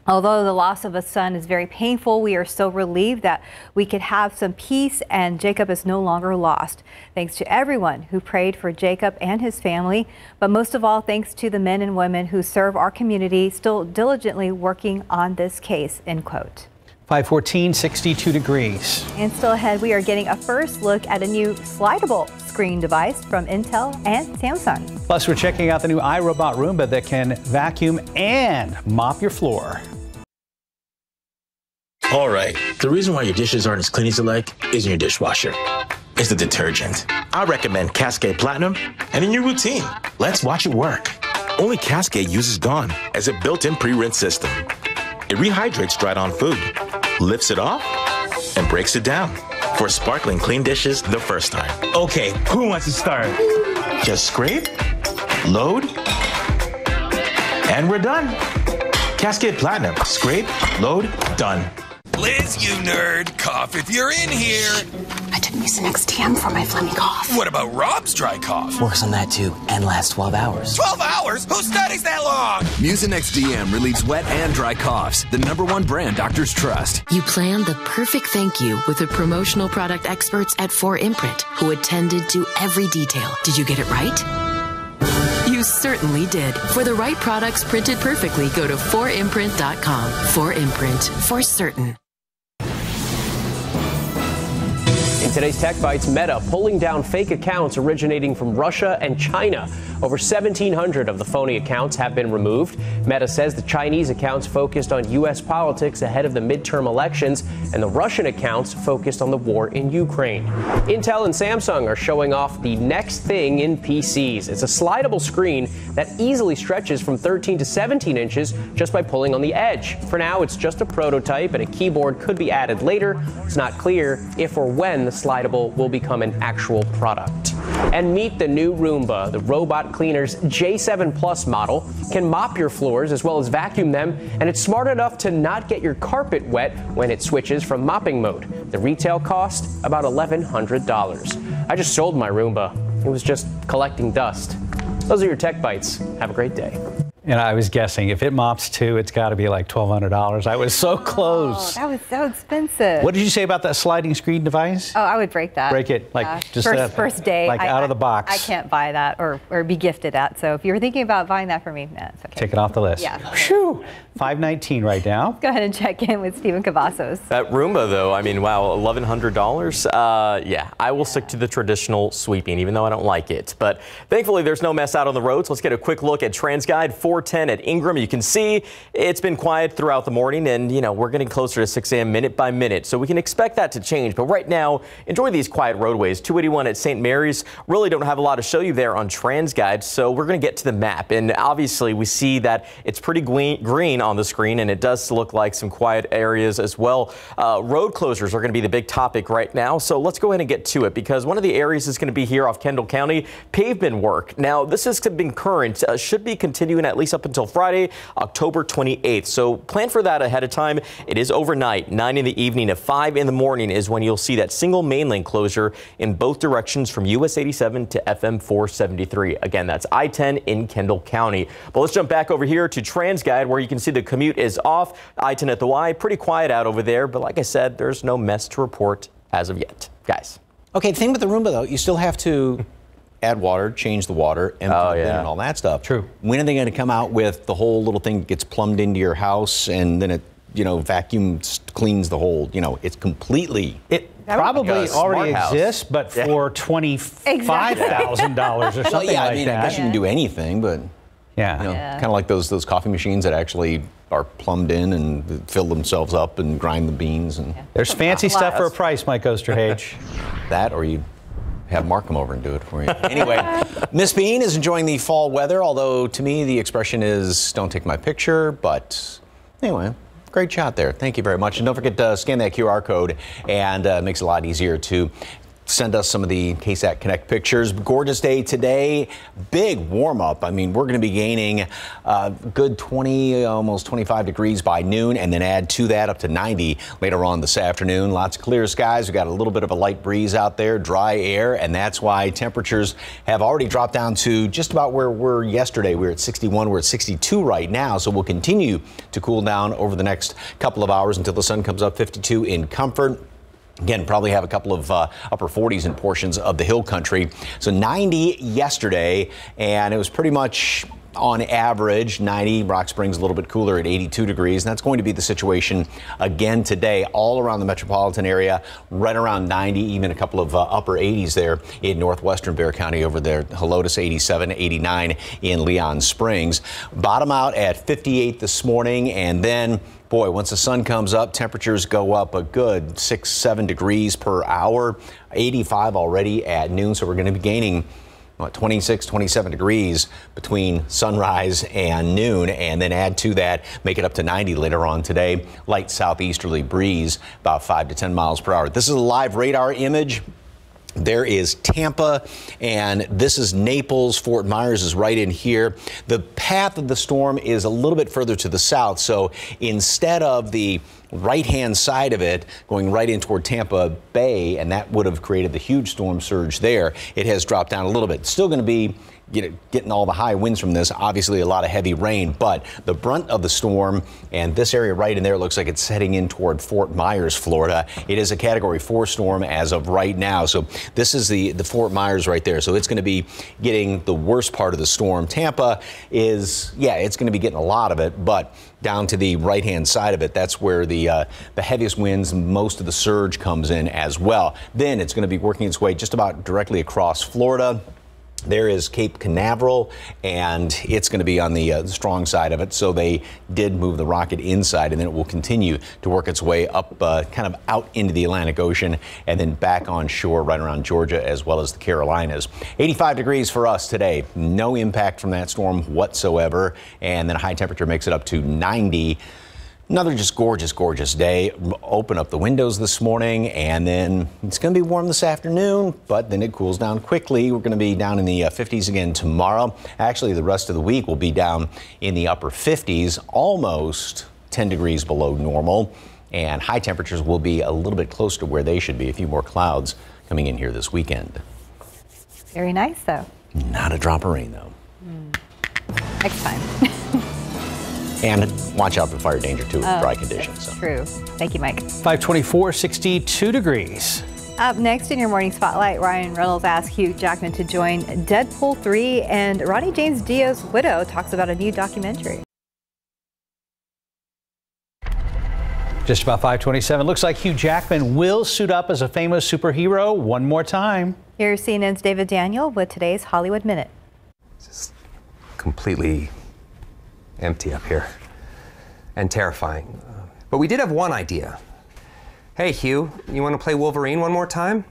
Although the loss of a son is very painful, we are so relieved that we could have some peace and Jacob is no longer lost. Thanks to everyone who prayed for Jacob and his family, but most of all, thanks to the men and women who serve our community, still diligently working on this case, end quote. 5:14, 62 degrees. And still ahead, we are getting a first look at a new slidable screen device from Intel and Samsung. Plus, we're checking out the new iRobot Roomba that can vacuum and mop your floor. All right, the reason why your dishes aren't as clean as you like isn't your dishwasher. It's the detergent. I recommend Cascade Platinum, and in your routine, let's watch it work. Only Cascade uses Gone as a built-in pre-rinse system. It rehydrates dried-on food, lifts it off, and breaks it down for sparkling clean dishes the first time. Okay, who wants to start? Just scrape, load, and we're done. Cascade Platinum. Scrape, load, done. Liz, you nerd, cough if you're in here. I took Mucinex TM for my phlegmy cough. What about Rob's dry cough? Works on that too, and lasts 12 hours. 12 hours? Who studies that long? Mucinex DM relieves wet and dry coughs. The #1 brand doctors trust. You planned the perfect thank you with the promotional product experts at 4imprint, who attended to every detail. Did you get it right? You certainly did. For the right products printed perfectly, go to 4imprint.com. 4imprint, for certain. In today's Tech Bites, Meta pulling down fake accounts originating from Russia and China. Over 1,700 of the phony accounts have been removed. Meta says the Chinese accounts focused on U.S. politics ahead of the midterm elections, and the Russian accounts focused on the war in Ukraine. Intel and Samsung are showing off the next thing in PCs. It's a slidable screen that easily stretches from 13 to 17 inches just by pulling on the edge. For now, it's just a prototype, and a keyboard could be added later. It's not clear if or when the slidable will become an actual product. And meet the new Roomba. The robot cleaner's J7 Plus model can mop your floors as well as vacuum them, and it's smart enough to not get your carpet wet when it switches from mopping mode. The retail cost, about $1,100. I just sold my Roomba. It was just collecting dust. Those are your Tech Bites. Have a great day. And I was guessing if it mops too, it's got to be like $1,200. I was so close. That was so expensive. What did you say about that sliding screen device? Oh, I would break that. Break it, like just first day. like out of the box. I can't buy that or be gifted that. So if you were thinking about buying that for me, no, it's okay. Take it off the list. Yeah. Whew. 519 right now. Go ahead and check in with Stephen Cavazos. That Roomba, though, I mean, wow, $1,100. Yeah, I will stick to the traditional sweeping, even though I don't like it. But thankfully, there's no mess out on the roads. Let's get a quick look at TransGuide 410 at Ingram. You can see it's been quiet throughout the morning, and, you know, we're getting closer to 6 a.m. minute by minute, so we can expect that to change. But right now, enjoy these quiet roadways. 281 at St. Mary's. Really don't have a lot to show you there on TransGuide, so we're going to get to the map. And obviously, we see that it's pretty green on the screen, and it does look like some quiet areas as well. Road closures are going to be the big topic right now, so let's go ahead and get to it, because one of the areas is going to be here off Kendall County, pavement work. Now, this has been current, should be continuing at least up until Friday, October 28th. So plan for that ahead of time. It is overnight, 9 in the evening to 5 in the morning is when you'll see that single main lane closure in both directions from US 87 to FM 473. Again, that's I-10 in Kendall County. But let's jump back over here to TransGuide, where you can see the commute is off. I-10 at the Y, pretty quiet out over there. But like I said, there's no mess to report as of yet. Guys. Okay, the thing with the Roomba, though, you still have to add water, change the water, and all that stuff. True. When are they going to come out with the whole little thing that gets plumbed into your house and then it, you know, vacuums, cleans the whole, you know, it's completely... It probably already exists, but for $25,000 or something well, yeah, like I mean, that. I guess you can do anything, but... Yeah. You know, kind of like those coffee machines that actually are plumbed in and fill themselves up and grind the beans. And There's fancy stuff for a price, Mike Osterhage. That, or you have Mark come over and do it for you. Anyway, Miss Bean is enjoying the fall weather, although to me the expression is don't take my picture. But anyway, great shot there. Thank you very much. And don't forget to scan that QR code, and it makes it a lot easier to send us some of the KSAT Connect pictures. Gorgeous day today. Big warm up. I mean, we're going to be gaining a good 20, almost 25 degrees by noon, and then add to that up to 90 later on this afternoon. Lots of clear skies. We've got a little bit of a light breeze out there, dry air, and that's why temperatures have already dropped down to just about where we were yesterday. We were at 61. We're at 62 right now, so we'll continue to cool down over the next couple of hours until the sun comes up. 52 in Comfort. Again, probably have a couple of upper 40s in portions of the hill country. So 90 yesterday, and it was pretty much on average 90. Rock Springs a little bit cooler at 82 degrees. And that's going to be the situation again today all around the metropolitan area, right around 90, even a couple of upper 80s there in northwestern Bexar County over there. Helotes 87, 89 in Leon Springs. Bottom out at 58 this morning, and then boy, once the sun comes up, temperatures go up a good 6-7 degrees per hour, 85 already at noon. So we're going to be gaining 26, 27 degrees between sunrise and noon, and then add to that, make it up to 90 later on today. Light southeasterly breeze, about 5 to 10 miles per hour. This is a live radar image. There is Tampa, and this is Naples. Fort Myers is right in here. The path of the storm is a little bit further to the south, so instead of the right-hand side of it going right in toward Tampa Bay, and that would have created the huge storm surge there, it has dropped down a little bit. Still going to be getting all the high winds from this, obviously a lot of heavy rain, but the brunt of the storm, and this area right in there looks like it's heading in toward Fort Myers, Florida. It is a Category 4 storm as of right now. So this is the Fort Myers right there. So it's going to be getting the worst part of the storm. Tampa is, yeah, it's going to be getting a lot of it, but down to the right-hand side of it, that's where the heaviest winds, most of the surge comes in as well. Then it's going to be working its way just about directly across Florida. There is Cape Canaveral, and it's going to be on the strong side of it. So they did move the rocket inside, and then it will continue to work its way up kind of out into the Atlantic Ocean and then back on shore right around Georgia as well as the Carolinas. 85 degrees for us today. No impact from that storm whatsoever. And then a high temperature makes it up to 90. Another just gorgeous, gorgeous day. Open up the windows this morning, and then it's going to be warm this afternoon, but then it cools down quickly. We're going to be down in the 50s again tomorrow. Actually, the rest of the week will be down in the upper 50s, almost 10 degrees below normal, and high temperatures will be a little bit closer to where they should be. A few more clouds coming in here this weekend. Very nice, though. Not a drop of rain, though. Next time. And watch out for fire danger, too, with dry conditions. So. True. Thank you, Mike. 524, 62 degrees. Up next in your morning spotlight, Ryan Reynolds asked Hugh Jackman to join Deadpool 3, and Ronnie James Dio's widow talks about a new documentary. Just about 527. Looks like Hugh Jackman will suit up as a famous superhero one more time. Here's CNN's David Daniel with today's Hollywood Minute. Just completely empty up here and terrifying. But we did have one idea. Hey, Hugh, you want to play Wolverine one more time?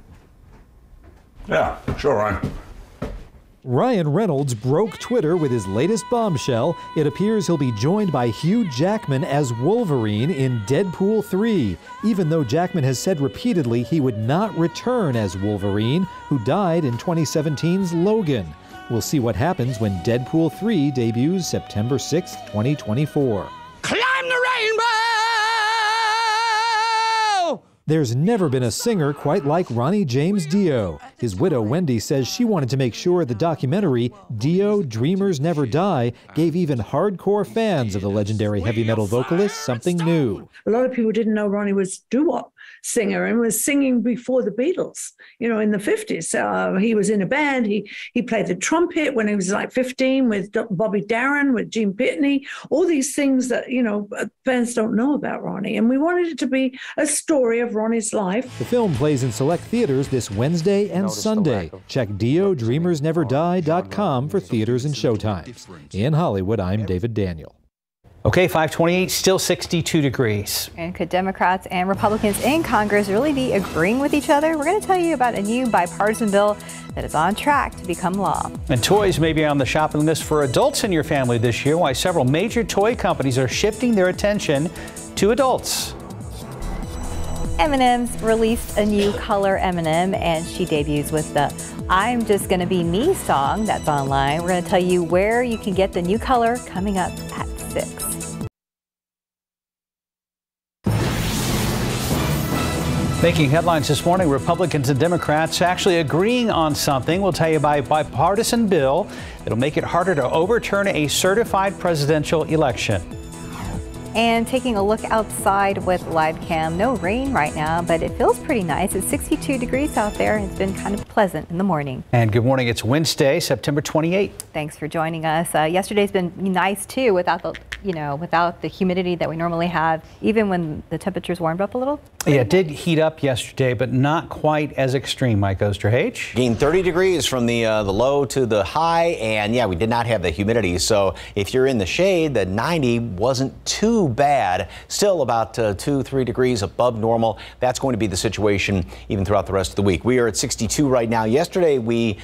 Yeah, sure, Ryan. Ryan Reynolds broke Twitter with his latest bombshell. It appears he'll be joined by Hugh Jackman as Wolverine in Deadpool 3, even though Jackman has said repeatedly he would not return as Wolverine, who died in 2017's Logan. We'll see what happens when Deadpool 3 debuts September 6, 2024. Climb the rainbow! There's never been a singer quite like Ronnie James Dio. His widow, Wendy, says she wanted to make sure the documentary, Dio, Dreamers Never Die, gave even hardcore fans of the legendary heavy metal vocalist something new. A lot of people didn't know Ronnie was doo-wop singer and was singing before the Beatles, in the 50s. He was in a band. He played the trumpet when he was like 15 with Bobby Darin, with Gene Pitney, all these things that, fans don't know about Ronnie. And we wanted it to be a story of Ronnie's life. The film plays in select theaters this Wednesday and Sunday. Check DioDreamersNeverDie.com for theaters and showtimes. In Hollywood, I'm David Daniel. Okay, 528, still 62 degrees. And could Democrats and Republicans in Congress really be agreeing with each other? We're going to tell you about a new bipartisan bill that is on track to become law. And toys may be on the shopping list for adults in your family this year, why several major toy companies are shifting their attention to adults. M&M's released a new color M&M, and she debuts with the I'm Just Gonna Be Me song that's online. We're going to tell you where you can get the new color coming up at 6. Making headlines this morning, Republicans and Democrats actually agreeing on something. We'll tell you about a bipartisan bill that'll make it harder to overturn a certified presidential election. And taking a look outside with live cam. No rain right now, but it feels pretty nice. It's 62 degrees out there. It's been kind of pleasant in the morning. And good morning. It's Wednesday, September 28th. Thanks for joining us. Yesterday's been nice too, without the humidity that we normally have, even when the temperatures warmed up a little. Yeah, it did heat up yesterday, but not quite as extreme, Mike Osterhage. Gained 30 degrees from the low to the high, and yeah, we did not have the humidity. So if you're in the shade, the 90 wasn't too bad. Still about 2-3 degrees above normal. That's going to be the situation even throughout the rest of the week. We are at 62 right now. Yesterday, we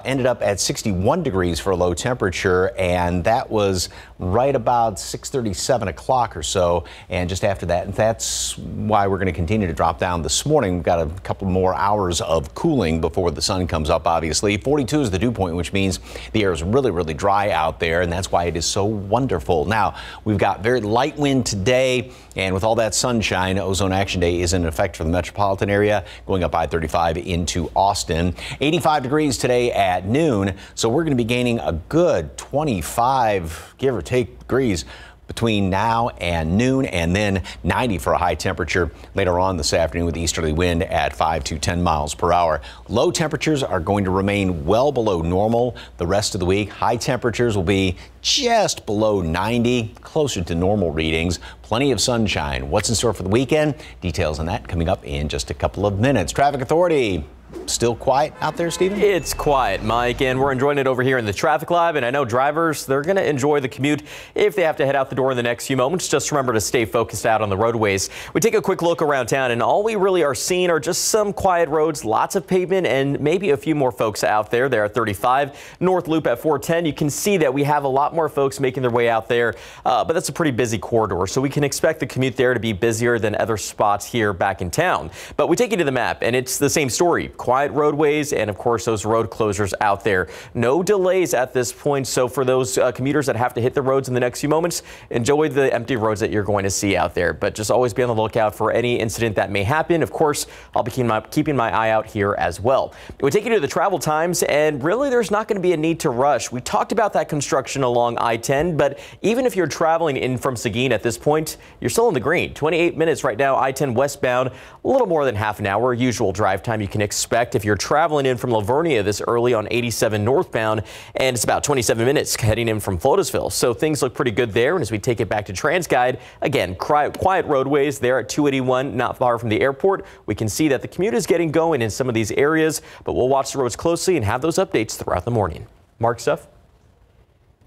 ended up at 61 degrees for a low temperature, and that was right about 6:30, 7 o'clock or so. And just after that, and that's why we're going to continue to drop down this morning. We've got a couple more hours of cooling before the sun comes up, obviously. 42 is the dew point, which means the air is really, really dry out there, and that's why it is so wonderful. Now, we've got very light wind today, and with all that sunshine, Ozone Action Day is in effect for the metropolitan area, going up I-35 into Austin. 85 degrees today at noon, so we're going to be gaining a good 25, give or take, degrees between now and noon, and then 90 for a high temperature later on this afternoon with easterly wind at 5 to 10 miles per hour. Low temperatures are going to remain well below normal the rest of the week. High temperatures will be just below 90, closer to normal readings. Plenty of sunshine. What's in store for the weekend? Details on that coming up in just a couple of minutes. Traffic Authority. Still quiet out there, Stephen? It's quiet, Mike, and we're enjoying it over here in the traffic lab. And I know drivers, they're going to enjoy the commute if they have to head out the door in the next few moments. Just remember to stay focused out on the roadways. We take a quick look around town, and all we really are seeing are just some quiet roads, lots of pavement, and maybe a few more folks out there. There at 35 North Loop at 410. You can see that we have a lot more folks making their way out there, but that's a pretty busy corridor, so we can expect the commute there to be busier than other spots here back in town. But we take you to the map, and it's the same story. quiet roadways and, of course, those road closures out there. No delays at this point. So for those commuters that have to hit the roads in the next few moments, enjoy the empty roads that you're going to see out there. But just always be on the lookout for any incident that may happen. Of course, I'll be keeping my eye out here as well. We take you to the travel times, and really there's not going to be a need to rush. We talked about that construction along I-10, but even if you're traveling in from Seguin at this point, you're still in the green. 28 minutes right now, I-10 westbound, a little more than half an hour. Usual drive time you can expect if you're traveling in from Lavernia this early on 87 northbound, and it's about 27 minutes heading in from Floresville. So things look pretty good there. And as we take it back to TransGuide, again, quiet roadways there at 281, not far from the airport. We can see that the commute is getting going in some of these areas, but we'll watch the roads closely and have those updates throughout the morning. Mark, Steph?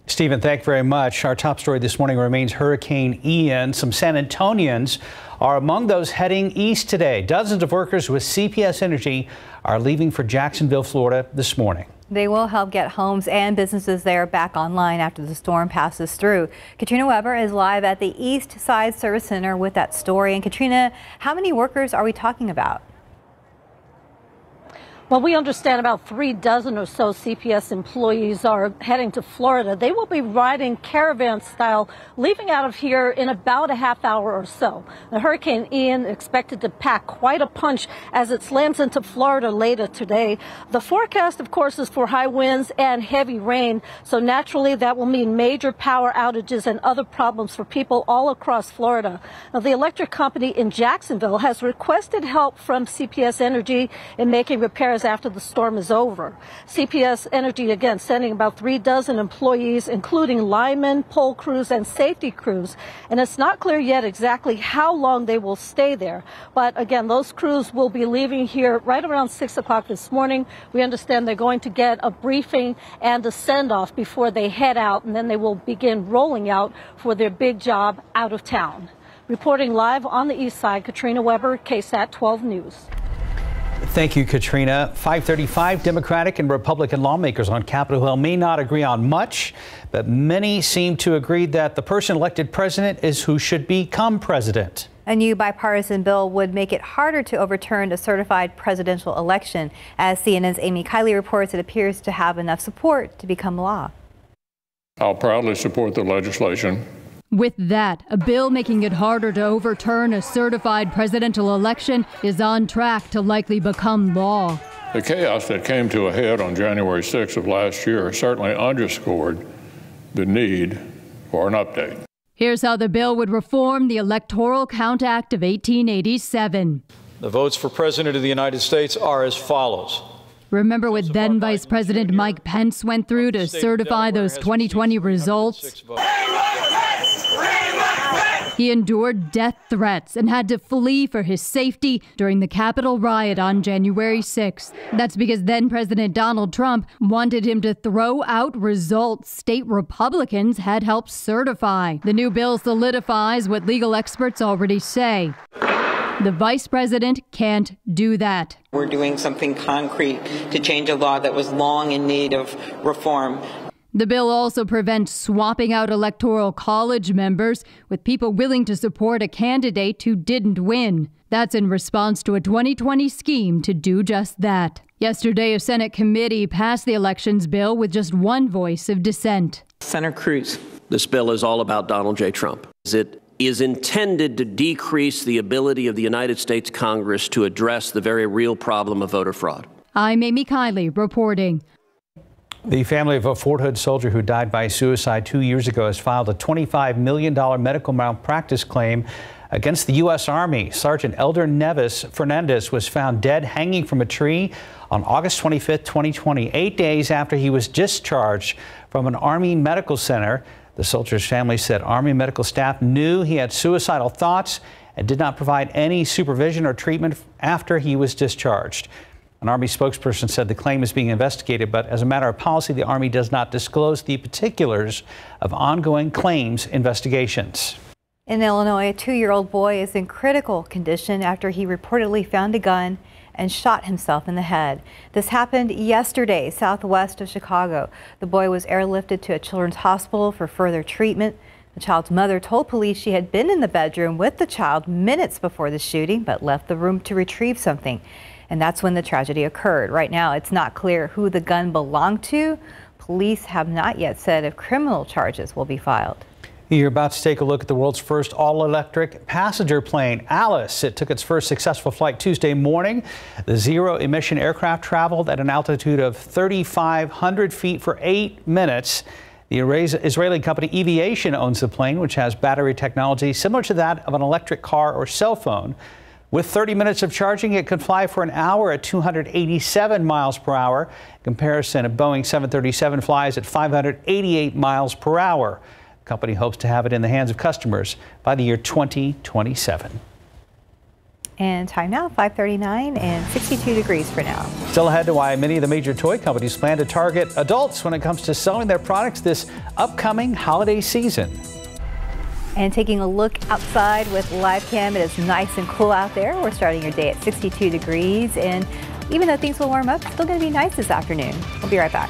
Stephen, thank you very much. Our top story this morning remains Hurricane Ian. Some San Antonians are among those heading east today. Dozens of workers with CPS Energy are leaving for Jacksonville, Florida this morning. They will help get homes and businesses there back online after the storm passes through. Katrina Weber is live at the East Side Service Center with that story. And Katrina, how many workers are we talking about? Well, we understand about 3 dozen or so CPS employees are heading to Florida. They will be riding caravan style, leaving out of here in about a half hour or so. The Hurricane Ian expected to pack quite a punch as it slams into Florida later today. The forecast, of course, is for high winds and heavy rain. So naturally, that will mean major power outages and other problems for people all across Florida. Now, the electric company in Jacksonville has requested help from CPS Energy in making repairs after the storm is over. CPS Energy, again, sending about 3 dozen employees, including linemen, pole crews, and safety crews. And it's not clear yet exactly how long they will stay there. But again, those crews will be leaving here right around 6 o'clock this morning. We understand they're going to get a briefing and a send-off before they head out, and then they will begin rolling out for their big job out of town. Reporting live on the east side, Katrina Weber, KSAT 12 News. Thank you, Katrina. 5:35, Democratic and Republican lawmakers on Capitol Hill may not agree on much, but many seem to agree that the person elected president is who should become president. A new bipartisan bill would make it harder to overturn a certified presidential election. As CNN's Amy Kiley reports, it appears to have enough support to become law. I'll proudly support the legislation. With that, a bill making it harder to overturn a certified presidential election is on track to likely become law. The chaos that came to a head on January 6th of last year certainly underscored the need for an update. Here's how the bill would reform the Electoral Count Act of 1887. The votes for President of the United States are as follows. Remember what then Vice President Mike Pence went through to certify those 2020 results? He endured death threats and had to flee for his safety during the Capitol riot on January 6th. That's because then President Donald Trump wanted him to throw out results state Republicans had helped certify. The new bill solidifies what legal experts already say. The vice president can't do that. We're doing something concrete to change a law that was long in need of reform. The bill also prevents swapping out electoral college members with people willing to support a candidate who didn't win. That's in response to a 2020 scheme to do just that. Yesterday, a Senate committee passed the elections bill with just one voice of dissent. Senator Cruz. This bill is all about Donald J. Trump. It is intended to decrease the ability of the United States Congress to address the very real problem of voter fraud. I'm Amy Kiley reporting. The family of a Fort Hood soldier who died by suicide 2 years ago has filed a $25 million medical malpractice claim against the U.S. Army. Sergeant Elder Nevis Fernandez was found dead hanging from a tree on August 25, 2020, 8 days after he was discharged from an Army medical center. The soldier's family said Army medical staff knew he had suicidal thoughts and did not provide any supervision or treatment after he was discharged. An Army spokesperson said the claim is being investigated, but as a matter of policy, the Army does not disclose the particulars of ongoing claims investigations. In Illinois, a 2-year-old boy is in critical condition after he reportedly found a gun and shot himself in the head. This happened yesterday, southwest of Chicago. The boy was airlifted to a children's hospital for further treatment. The child's mother told police she had been in the bedroom with the child minutes before the shooting, but left the room to retrieve something. and that's when the tragedy occurred. Right now, it's not clear who the gun belonged to. Police have not yet said if criminal charges will be filed. You're about to take a look at the world's first all-electric passenger plane, Alice. It took its first successful flight Tuesday morning. The zero-emission aircraft traveled at an altitude of 3,500 feet for 8 minutes. The Israeli company Aviation owns the plane, which has battery technology similar to that of an electric car or cell phone. With 30 minutes of charging, it could fly for an hour at 287 miles per hour. In comparison, a Boeing 737 flies at 588 miles per hour. The company hopes to have it in the hands of customers by the year 2027. And time now, 5:39 and 62 degrees for now. Still ahead to why many of the major toy companies plan to target adults when it comes to selling their products this upcoming holiday season. And taking a look outside with live cam, it is nice and cool out there. We're starting your day at 62 degrees, and even though things will warm up, it's still going to be nice this afternoon. We'll be right back.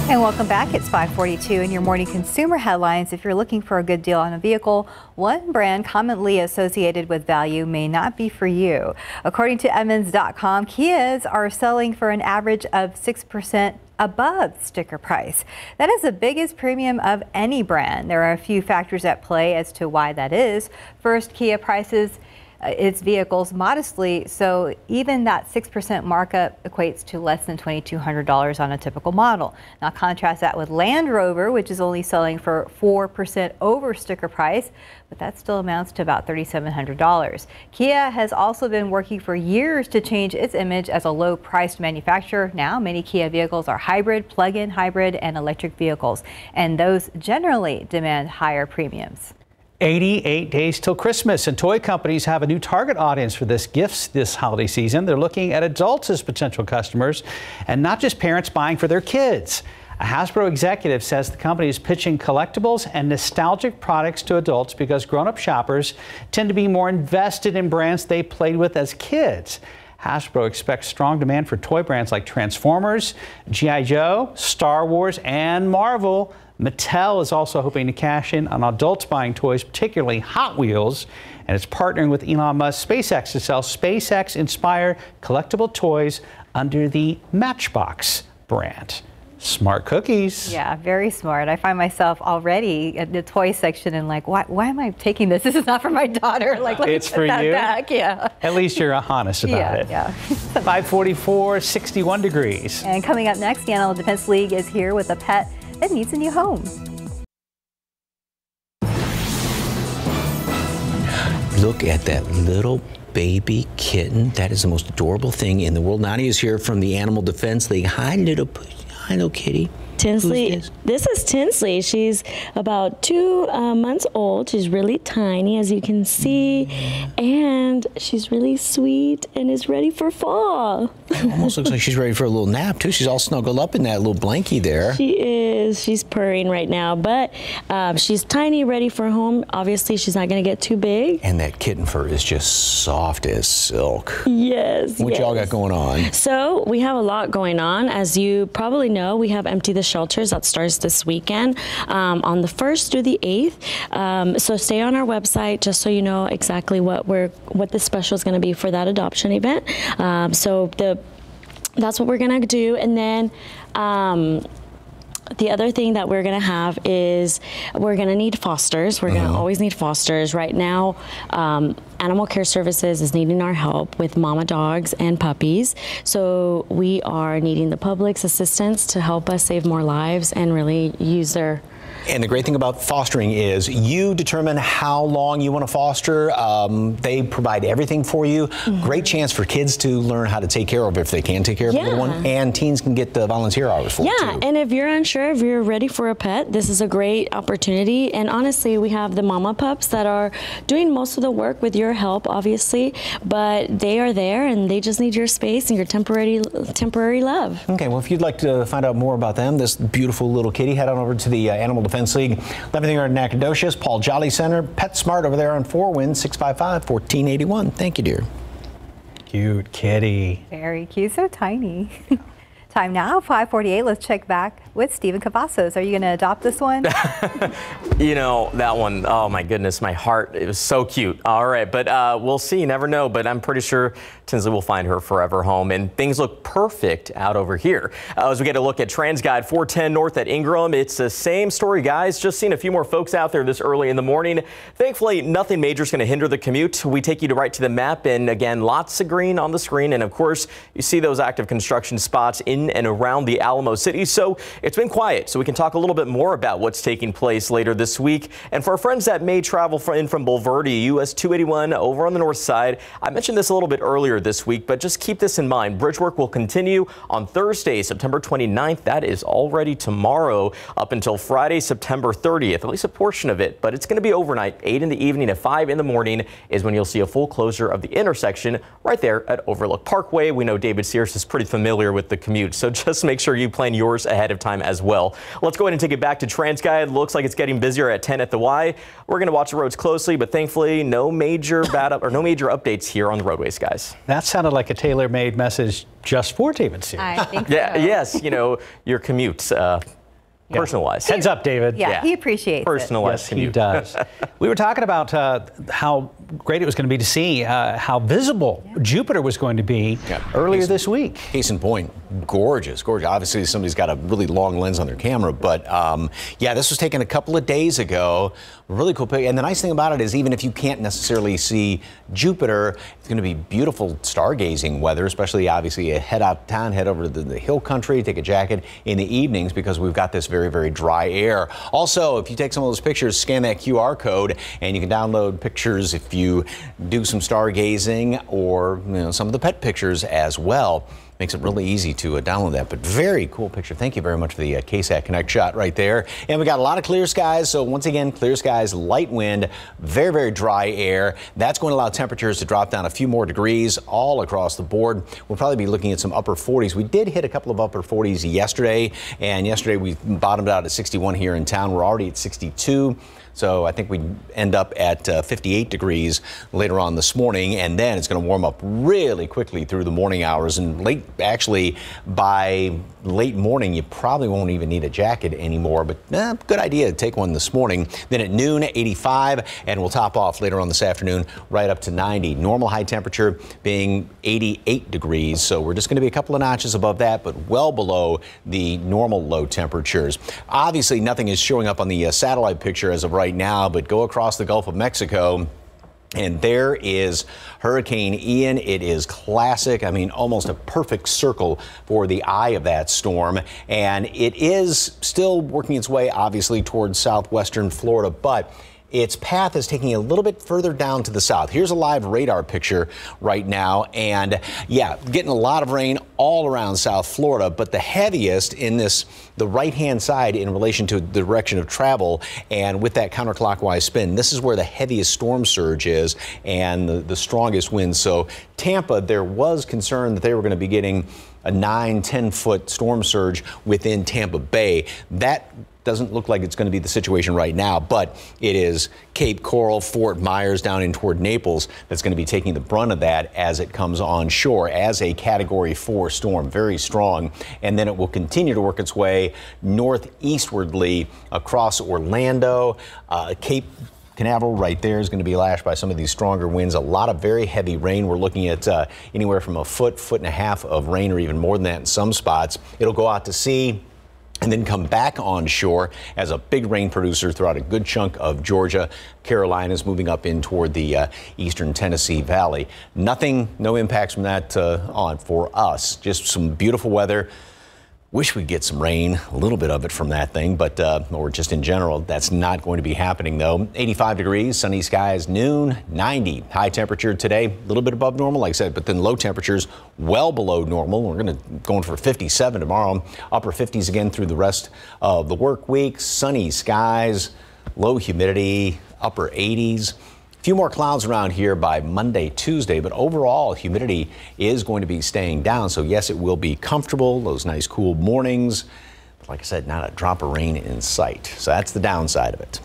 And welcome back. It's 5:42 in your morning consumer headlines. If you're looking for a good deal on a vehicle, one brand commonly associated with value may not be for you. According to Edmunds.com, Kias are selling for an average of 6% above sticker price. That is the biggest premium of any brand. There are a few factors at play as to why that is. First, Kia prices its vehicles modestly, so even that 6% markup equates to less than $2,200 on a typical model. Now contrast that with Land Rover, which is only selling for 4% over sticker price, but that still amounts to about $3,700. Kia has also been working for years to change its image as a low-priced manufacturer. Now many Kia vehicles are hybrid, plug-in hybrid, and electric vehicles, and those generally demand higher premiums. 88 days till Christmas, and toy companies have a new target audience for this gifts this holiday season. They're looking at adults as potential customers and not just parents buying for their kids. A Hasbro executive says the company is pitching collectibles and nostalgic products to adults because grown-up shoppers tend to be more invested in brands they played with as kids. Hasbro expects strong demand for toy brands like Transformers, G.I. Joe, Star Wars, and Marvel. Mattel is also hoping to cash in on adults buying toys, particularly Hot Wheels, and it's partnering with Elon Musk's SpaceX to sell SpaceX-inspired collectible toys under the Matchbox brand. Smart cookies. Yeah, very smart. I find myself already at the toy section and like, why am I taking this? This is not for my daughter. Like, it's for you. Back. Yeah. At least you're honest about it. Yeah. 5:44, 61 degrees. And coming up next, the Animal Defense League is here with a pet that needs a new home. Look at that little baby kitten. That is the most adorable thing in the world. Nani is here from the Animal Defense League. Hi, little kitty. Tinsley. This is Tinsley. She's about 2 months old. She's really tiny, as you can see, and she's really sweet and is ready for fall. It almost looks like she's ready for a little nap, too. She's all snuggled up in that little blankie there. She is. She's purring right now, but she's tiny, ready for home. Obviously, she's not going to get too big. And that kitten fur is just soft as silk. Yes. What y'all got going on? So we have a lot going on. As you probably know, we have Empty the Shelters that starts this weekend on the 1st through the 8th. So stay on our website just so you know exactly what the special is going to be for that adoption event. That's what we're going to do. And then the other thing that we're going to have is we're going to need fosters. We're going to always need fosters. Right now, Animal Care Services is needing our help with mama dogs and puppies. So we are needing the public's assistance to help us save more lives and really use their... And the great thing about fostering is you determine how long you want to foster. They provide everything for you. Great chance for kids to learn how to take care of if they can take care of a little one. And teens can get the volunteer hours for it too. And if you're unsure, if you're ready for a pet, this is a great opportunity. And honestly, we have the mama pups that are doing most of the work with your help, obviously, but they are there and they just need your space and your temporary love. Okay, well, if you'd like to find out more about them, this beautiful little kitty, head on over to the Animal Defense League. Everything are in Nacogdoches, Paul Jolly Center, PetSmart over there on 4 Winds, 655-1481. Thank you, dear. Cute kitty. Very cute, so tiny. Time now, 5:48. Let's check back with Stephen Cavazos. Are you going to adopt this one? You know, that one, oh my goodness, my heart, it was so cute. All right, but we'll see, you never know, but I'm pretty sure Tinsley will find her forever home, and things look perfect out over here. As we get a look at TransGuide 410 north at Ingram, it's the same story, guys. Just seeing a few more folks out there this early in the morning. Thankfully, nothing major is going to hinder the commute. We take you right to the map, and again, lots of green on the screen, and of course, you see those active construction spots in and around the Alamo City, so it's been quiet, so we can talk a little bit more about what's taking place later this week. And for our friends that may travel in from Bulverde, US 281 over on the north side, I mentioned this a little bit earlier this week, but just keep this in mind. Bridge work will continue on Thursday, September 29th. That is already tomorrow up until Friday, September 30th, at least a portion of it, but it's going to be overnight. 8 in the evening to 5 in the morning is when you'll see a full closure of the intersection right there at Overlook Parkway. We know David Sears is pretty familiar with the commute, so just make sure you plan yours ahead of time as well. Let's go ahead and take it back to TransGuide. Looks like it's getting busier at 10 at the Y. We're going to watch the roads closely, but thankfully no major updates here on the roadways, guys. That sounded like a tailor-made message just for David Sears. I think Yeah, so. yes, you know, your commutes. Personalized. Heads up, David. Yeah, he appreciates personalized Yes, commute. he does. We were talking about how great it was going to be to see how visible Jupiter was going to be earlier this week. Case in point, gorgeous, gorgeous. Obviously, somebody's got a really long lens on their camera, but yeah, this was taken a couple of days ago. Really cool picture. And the nice thing about it is, even if you can't necessarily see Jupiter, it's going to be beautiful stargazing weather, especially obviously you head out of town, head over to the hill country, take a jacket in the evenings because we've got this very, very dry air. Also, if you take some of those pictures, scan that QR code and you can download pictures if you do some stargazing or some of the pet pictures as well. Makes it really easy to download that, but very cool picture. Thank you very much for the KSAT Connect shot right there. And we got a lot of clear skies, so once again, clear skies, light wind, very, very dry air. That's going to allow temperatures to drop down a few more degrees all across the board. We'll probably be looking at some upper 40s. We did hit a couple of upper 40s yesterday, and yesterday we bottomed out at 61 here in town. We're already at 62. So I think we end up at 58 degrees later on this morning, and then it's going to warm up really quickly through the morning hours. And actually, by late morning, you probably won't even need a jacket anymore. But good idea to take one this morning. Then at noon, 85, and we'll top off later on this afternoon right up to 90. Normal high temperature being 88 degrees. So we're just going to be a couple of notches above that, but well below the normal low temperatures. Obviously, nothing is showing up on the satellite picture as of right now, but go across the Gulf of Mexico and there is Hurricane Ian. It is classic. I mean, almost a perfect circle for the eye of that storm. And it is still working its way, obviously, towards southwestern Florida, but its path is taking a little bit further down to the south. Here's a live radar picture right now. And yeah, getting a lot of rain all around South Florida, but the heaviest in the right-hand side in relation to the direction of travel, and with that counterclockwise spin, this is where the heaviest storm surge is and the strongest winds. So Tampa, there was concern that they were going to be getting a 9-10 foot storm surge within Tampa Bay. That doesn't look like it's going to be the situation right now, but it is Cape Coral, Fort Myers down in toward Naples that's going to be taking the brunt of that as it comes on shore as a Category 4 storm, very strong. And then it will continue to work its way northeastwardly across Orlando. Cape Canaveral right there is going to be lashed by some of these stronger winds. A lot of very heavy rain. We're looking at anywhere from a foot and a half of rain, or even more than that in some spots. It'll go out to sea and then come back on shore as a big rain producer throughout a good chunk of Georgia. Carolinas moving up in toward the eastern Tennessee Valley. No impacts from that on for us. Just some beautiful weather. Wish we'd get some rain, a little bit of it from that thing, but or just in general, that's not going to be happening though. 85 degrees, sunny skies, noon, 90. High temperature today, a little bit above normal, like I said, but then low temperatures well below normal. We're going for 57 tomorrow, upper 50s again through the rest of the work week. Sunny skies, low humidity, upper 80s. Few more clouds around here by Monday, Tuesday, but overall humidity is going to be staying down. So yes, it will be comfortable, those nice cool mornings. But like I said, not a drop of rain in sight. So that's the downside of it.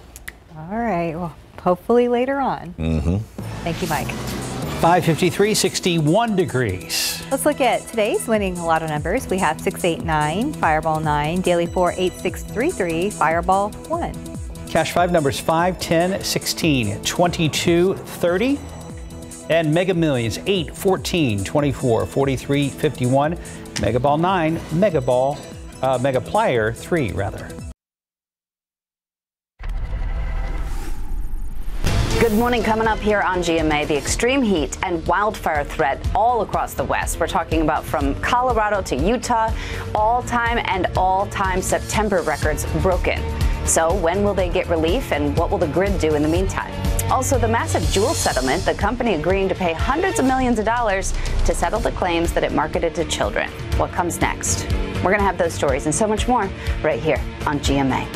All right. Well, hopefully later on. Mm-hmm. Thank you, Mike. 5:53, 61 degrees. Let's look at today's winning lotto numbers. We have 689, Fireball 9, Daily 4, 8633, Fireball 1. Cash 5 numbers 5, 10, 16, 22, 30. And Mega Millions 8, 14, 24, 43, 51. Mega Ball 9, Mega Plier 3 rather. Good morning. Coming up here on GMA, the extreme heat and wildfire threat all across the West. We're talking about from Colorado to Utah, all-time September records broken. So when will they get relief, and what will the grid do in the meantime? Also, the massive Juul settlement, the company agreeing to pay hundreds of millions of dollars to settle the claims that it marketed to children. What comes next? We're going to have those stories and so much more right here on GMA.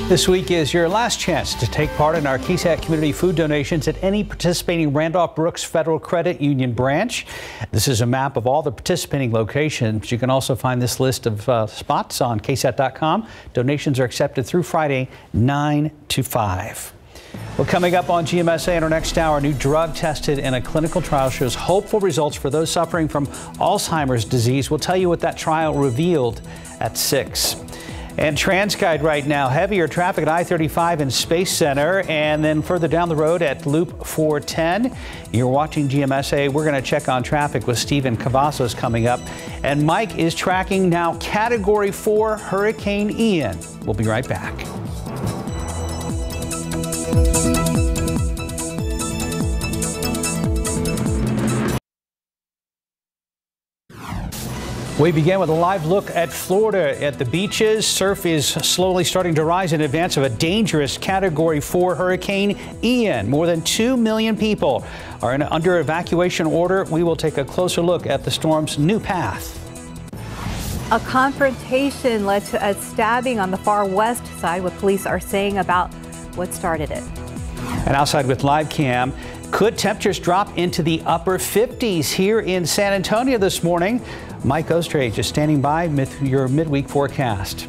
This week is your last chance to take part in our KSAT community food donations at any participating Randolph-Brooks Federal Credit Union branch. This is a map of all the participating locations. You can also find this list of spots on KSAT.com. Donations are accepted through Friday, 9 to 5. Well, coming up on GMSA in our next hour, new drug tested in a clinical trial shows hopeful results for those suffering from Alzheimer's disease. We'll tell you what that trial revealed at 6. And TransGuide right now, heavier traffic at I-35 and Space Center, and then further down the road at Loop 410. You're watching GMSA. We're going to check on traffic with Stephen Cavazos coming up. And Mike is tracking now Category 4 Hurricane Ian. We'll be right back. We begin with a live look at Florida at the beaches. Surf is slowly starting to rise in advance of a dangerous Category 4 Hurricane Ian. More than 2 million people are under evacuation order. We will take a closer look at the storm's new path. A confrontation led to a stabbing on the far west side. What police are saying about what started it. And outside with live cam, could temperatures drop into the upper 50s here in San Antonio this morning? Mike Ostrage is standing by with your midweek forecast.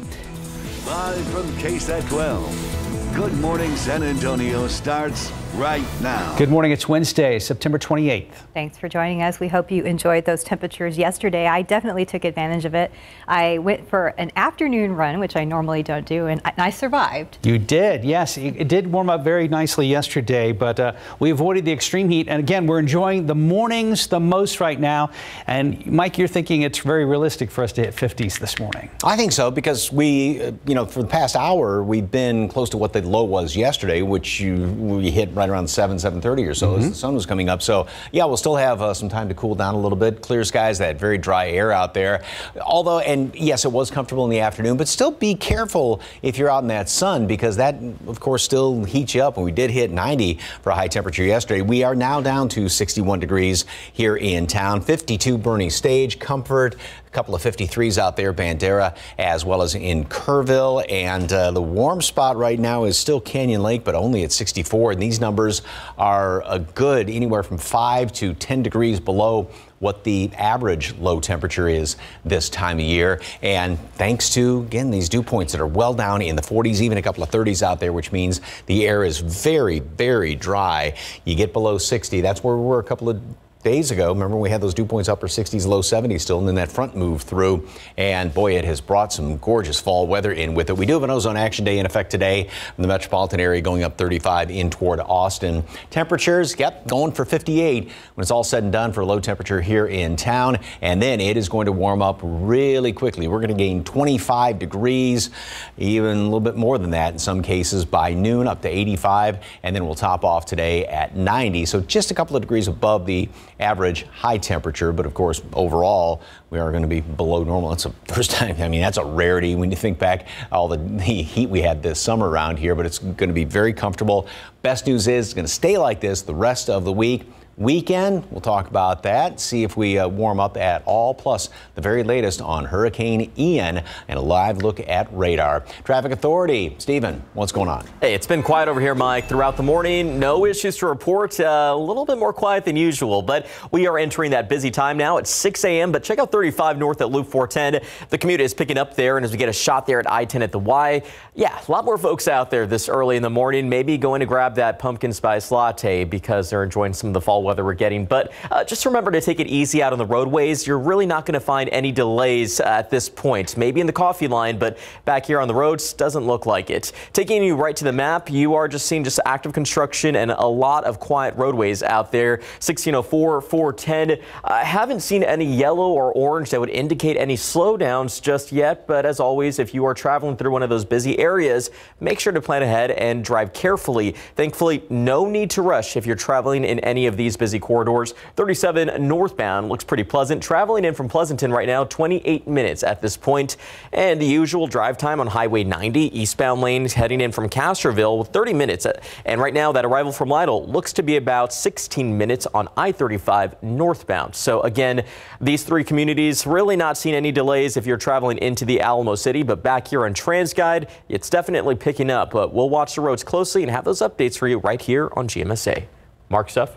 Live from KSAT 12. Good morning, San Antonio starts right now. Good morning. It's Wednesday, September 28th. Thanks for joining us. We hope you enjoyed those temperatures yesterday. I definitely took advantage of it. I went for an afternoon run, which I normally don't do, and I survived. You did, yes. It did warm up very nicely yesterday, but we avoided the extreme heat. And again, we're enjoying the mornings the most right now. And Mike, you're thinking it's very realistic for us to hit 50s this morning. I think so, because we, for the past hour, we've been close to what the low was yesterday, which we hit right around 7:30 or so as the sun was coming up. So yeah, we'll still have some time to cool down a little bit. Clear skies, that very dry air out there. Although, and yes, it was comfortable in the afternoon, but still be careful if you're out in that sun, because that, of course, still heats you up. And we did hit 90 for a high temperature yesterday. We are now down to 61 degrees here in town. 52 Bernie Stage, Comfort. A couple of 53s out there, Bandera, as well as in Kerrville. And the warm spot right now is still Canyon Lake, but only at 64. And these numbers are a good anywhere from 5 to 10 degrees below what the average low temperature is this time of year. And thanks to, again, these dew points that are well down in the 40s, even a couple of 30s out there, which means the air is very, very dry. You get below 60. That's where we were a couple of days ago. Remember, we had those dew points upper 60s, low 70s still, and then that front moved through, and boy, it has brought some gorgeous fall weather in with it. We do have an ozone action day in effect today in the metropolitan area, going up 35 in toward Austin. Temperatures, going for 58 when it's all said and done for a low temperature here in town, and then it is going to warm up really quickly. We're going to gain 25 degrees, even a little bit more than that in some cases by noon, up to 85, and then we'll top off today at 90. So just a couple of degrees above the average high temperature, but of course overall we are going to be below normal. That's the first time. I mean, that's a rarity when you think back all the heat we had this summer around here, but it's going to be very comfortable. Best news is it's going to stay like this the rest of the week. Weekend, we'll talk about that, see if we warm up at all, plus the very latest on Hurricane Ian and a live look at radar. Traffic Authority, Stephen, what's going on? Hey, it's been quiet over here, Mike, throughout the morning. No issues to report. A little bit more quiet than usual, but we are entering that busy time now at 6 a.m. But check out 35 north at Loop 410. The commute is picking up there, and as we get a shot there at I-10 at the Y, yeah, a lot more folks out there this early in the morning, maybe going to grab that pumpkin spice latte because they're enjoying some of the fall fall weather we're getting. But just remember to take it easy out on the roadways. You're really not going to find any delays at this point. Maybe in the coffee line, but back here on the roads doesn't look like it. Taking you right to the map, you are just seeing just active construction and a lot of quiet roadways out there. 1604, 410. I haven't seen any yellow or orange that would indicate any slowdowns just yet. But as always, if you are traveling through one of those busy areas, make sure to plan ahead and drive carefully. Thankfully, no need to rush if you're traveling in any of these busy corridors. 37 northbound looks pretty pleasant. Traveling in from Pleasanton right now, 28 minutes at this point. And the usual drive time on Highway 90, eastbound lanes heading in from Castroville with 30 minutes. And right now, that arrival from Lytle looks to be about 16 minutes on I-35 northbound. So again, these three communities really not seeing any delays if you're traveling into the Alamo City, but back here on TransGuide, it's definitely picking up. But we'll watch the roads closely and have those updates for you right here on GMSA. Mark, Steph.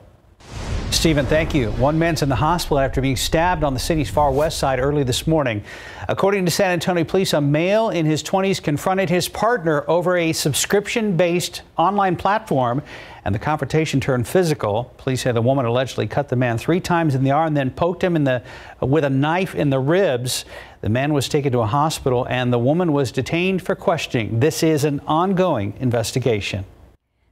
Stephen, thank you. One man's in the hospital after being stabbed on the city's far west side early this morning. According to San Antonio police, a male in his 20s confronted his partner over a subscription-based online platform, and the confrontation turned physical. Police say the woman allegedly cut the man 3 times in the arm and then poked him with a knife in the ribs. The man was taken to a hospital and the woman was detained for questioning. This is an ongoing investigation.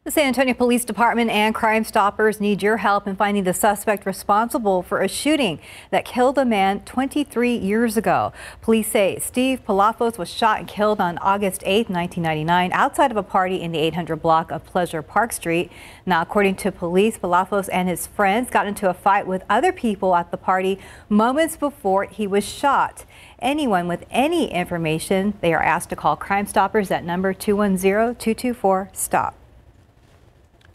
The San Antonio Police Department and Crime Stoppers need your help in finding the suspect responsible for a shooting that killed a man 23 years ago. Police say Steve Palafos was shot and killed on August 8, 1999, outside of a party in the 800 block of Pleasure Park Street. Now, according to police, Palafos and his friends got into a fight with other people at the party moments before he was shot. Anyone with any information, they are asked to call Crime Stoppers at number 210-224-STOP.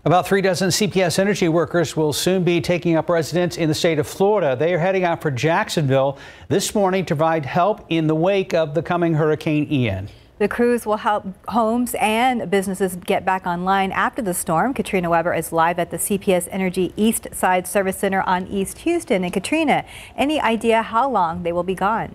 About 3 dozen CPS Energy workers will soon be taking up residence in the state of Florida. They are heading out for Jacksonville this morning to provide help in the wake of the coming Hurricane Ian. The crews will help homes and businesses get back online after the storm. Katrina Weber is live at the CPS Energy East Side Service Center on East Houston. And Katrina, any idea how long they will be gone?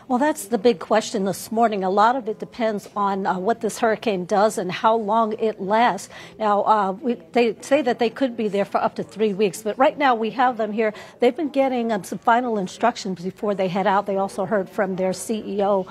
Well, that's the big question this morning. A lot of it depends on what this hurricane does and how long it lasts. Now, they say that they could be there for up to 3 weeks, but right now we have them here. They've been getting some final instructions before they head out. They also heard from their CEO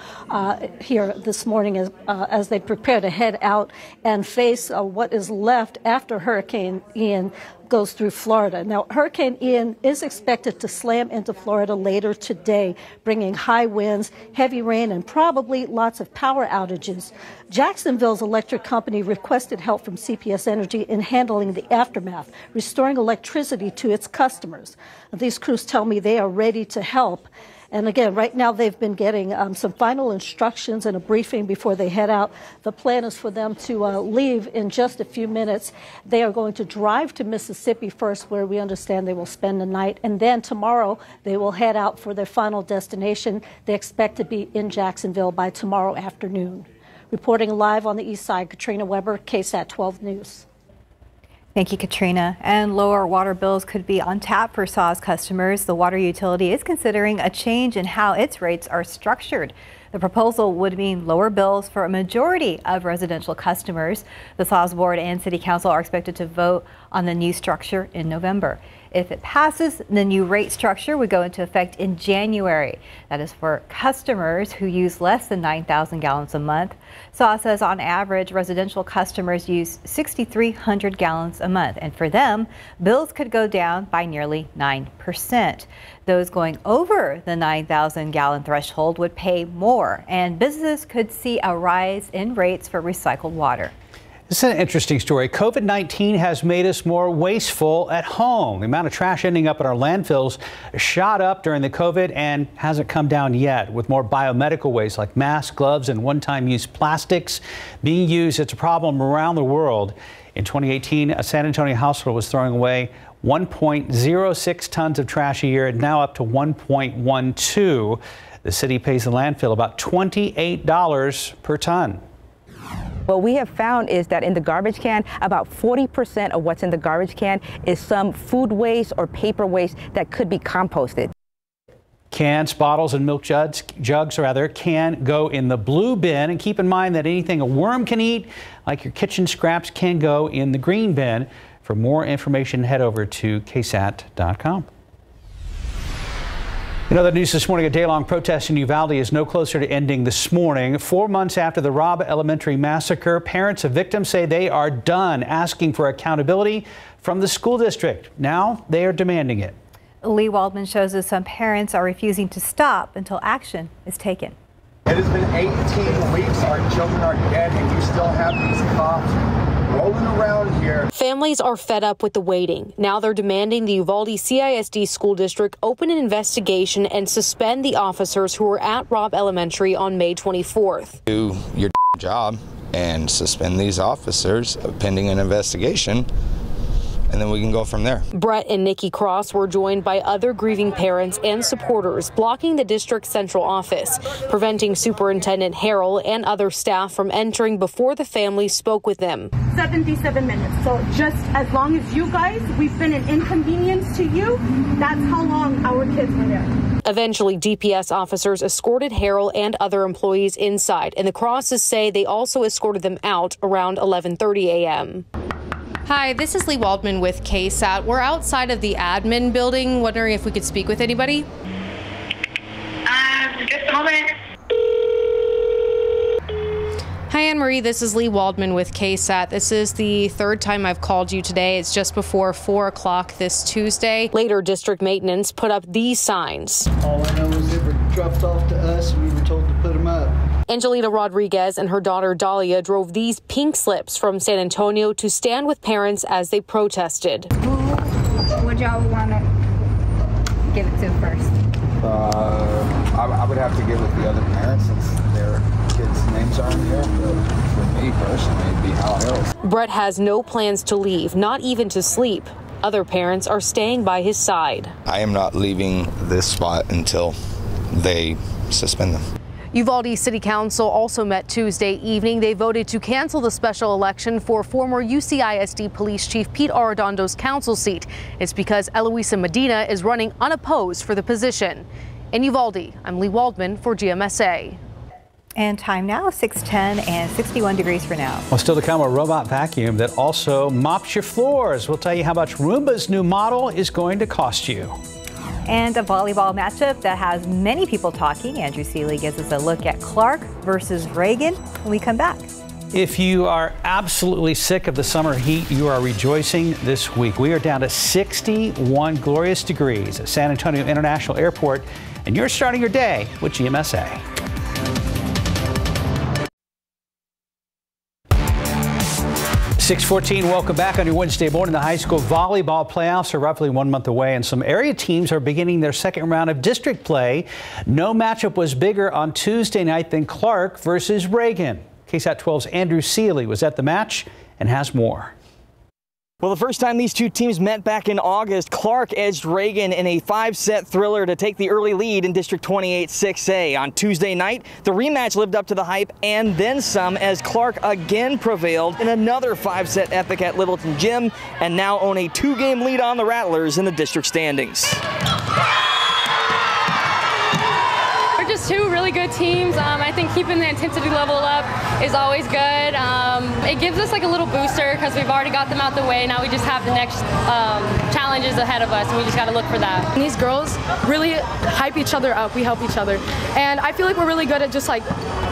here this morning as they prepare to head out and face what is left after Hurricane Ian goes through Florida. Now, Hurricane Ian is expected to slam into Florida later today, bringing high winds, heavy rain, and probably lots of power outages. Jacksonville's electric company requested help from CPS Energy in handling the aftermath, restoring electricity to its customers. These crews tell me they are ready to help. And again, right now they've been getting some final instructions and a briefing before they head out. The plan is for them to leave in just a few minutes. They are going to drive to Mississippi first, where we understand they will spend the night. And then tomorrow they will head out for their final destination. They expect to be in Jacksonville by tomorrow afternoon. Reporting live on the east side, Katrina Weber, KSAT 12 News. Thank you, Katrina. And lower water bills could be on tap for SAWS customers. The water utility is considering a change in how its rates are structured. The proposal would mean lower bills for a majority of residential customers. The SAWS board and city council are expected to vote on the new structure in November. If it passes, the new rate structure would go into effect in January. That is for customers who use less than 9,000 gallons a month. SAW says on average, residential customers use 6,300 gallons a month. And for them, bills could go down by nearly 9%. Those going over the 9,000 gallon threshold would pay more, and businesses could see a rise in rates for recycled water. This is an interesting story. COVID-19 has made us more wasteful at home. The amount of trash ending up at our landfills shot up during the COVID and hasn't come down yet. With more biomedical waste like masks, gloves, and one-time use plastics being used, it's a problem around the world. In 2018, a San Antonio household was throwing away 1.06 tons of trash a year, and now up to 1.12. The city pays the landfill about $28 per ton. What we have found is that in the garbage can, about 40% of what's in the garbage can is some food waste or paper waste that could be composted. Cans, bottles, and milk jugs can go in the blue bin. And keep in mind that anything a worm can eat, like your kitchen scraps, can go in the green bin. For more information, head over to KSAT.com. In other news this morning, a day-long protest in Uvalde is no closer to ending this morning. 4 months after the Robb Elementary massacre, parents of victims say they are done asking for accountability from the school district. Now they are demanding it. Lee Waldman shows us some parents are refusing to stop until action is taken. It has been 18 weeks. Our children are dead, and you still have these cops rolling around here. Families are fed up with the waiting. Now they're demanding the Uvalde CISD school district open an investigation and suspend the officers who were at Robb Elementary on May 24th. Do your job and suspend these officers pending an investigation, and then we can go from there. Brett and Nikki Cross were joined by other grieving parents and supporters blocking the district's central office, preventing Superintendent Harrell and other staff from entering before the family spoke with them. 77 minutes. So just as long as you guys, we've been an inconvenience to you, that's how long our kids were there. Eventually, DPS officers escorted Harrell and other employees inside, and the Crosses say they also escorted them out around 11:30 a.m. Hi, this is Lee Waldman with KSAT. We're outside of the admin building, wondering if we could speak with anybody. Just a moment. Hi, Anne-Marie. This is Lee Waldman with KSAT. This is the third time I've called you today. It's just before 4 o'clock this Tuesday. Later, district maintenance put up these signs. All I know is they were dropped off to us, and we were told to put them up. Angelita Rodriguez and her daughter Dahlia drove these pink slips from San Antonio to stand with parents as they protested. Who would y'all want to give it to first? I would have to give it to the other parents since their kids' names are in here. But for me personally, it'd be Hal Harrell's. Brett has no plans to leave, not even to sleep. Other parents are staying by his side. I am not leaving this spot until they suspend them. Uvalde City Council also met Tuesday evening. They voted to cancel the special election for former UCISD Police Chief Pete Arredondo's council seat. It's because Eloisa Medina is running unopposed for the position. In Uvalde, I'm Lee Waldman for GMSA. And time now, 6:10 and 61 degrees for now. Well, still to come, a robot vacuum that also mops your floors. We'll tell you how much Roomba's new model is going to cost you. And a volleyball matchup that has many people talking. Andrew Seeley gives us a look at Clark versus Reagan when we come back. If you are absolutely sick of the summer heat, you are rejoicing this week. We are down to 61 glorious degrees at San Antonio International Airport, and you're starting your day with GMSA. .6:14, welcome back on your Wednesday morning. The high school volleyball playoffs are roughly 1 month away, and some area teams are beginning their second round of district play. No matchup was bigger on Tuesday night than Clark versus Reagan. KSAT 12's Andrew Seeley was at the match and has more. Well, the first time these two teams met back in August, Clark edged Reagan in a 5-set thriller to take the early lead in District 28 6A. On Tuesday night, the rematch lived up to the hype and then some as Clark again prevailed in another 5-set epic at Littleton Gym and now own a 2-game lead on the Rattlers in the district standings. We're just two really good teams. I think keeping the intensity level up is always good. It gives us like a little booster because we've already got them out the way. Now we just have the next challenges ahead of us, and we just got to look for that. And these girls really hype each other up. We help each other. And I feel like we're really good at just like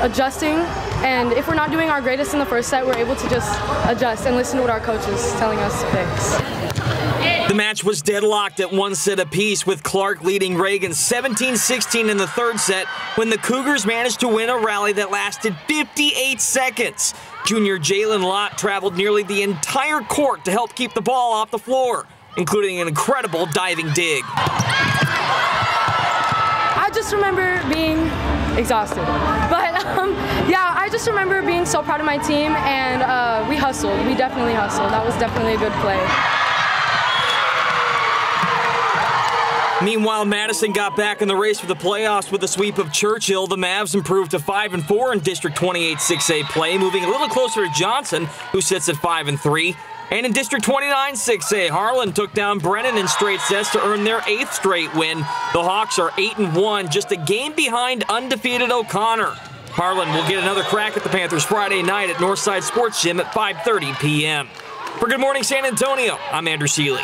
adjusting. And if we're not doing our greatest in the first set, we're able to just adjust and listen to what our coach is telling us to fix. The match was deadlocked at 1 set apiece, with Clark leading Reagan 17-16 in the third set when the Cougars managed to win a rally that lasted 58 seconds. Junior Jalen Lott traveled nearly the entire court to help keep the ball off the floor, including an incredible diving dig. I just remember being exhausted. But yeah, I just remember being so proud of my team, and we hustled. We definitely hustled. That was definitely a good play. Meanwhile, Madison got back in the race for the playoffs with a sweep of Churchill. The Mavs improved to 5-4 in District 28 6A play, moving a little closer to Johnson, who sits at 5-3. And in District 29 6A, Harlan took down Brennan in straight sets to earn their 8th straight win. The Hawks are 8-1, just a game behind undefeated O'Connor. Harlan will get another crack at the Panthers Friday night at Northside Sports Gym at 5:30 p.m. For Good Morning San Antonio, I'm Andrew Seeley.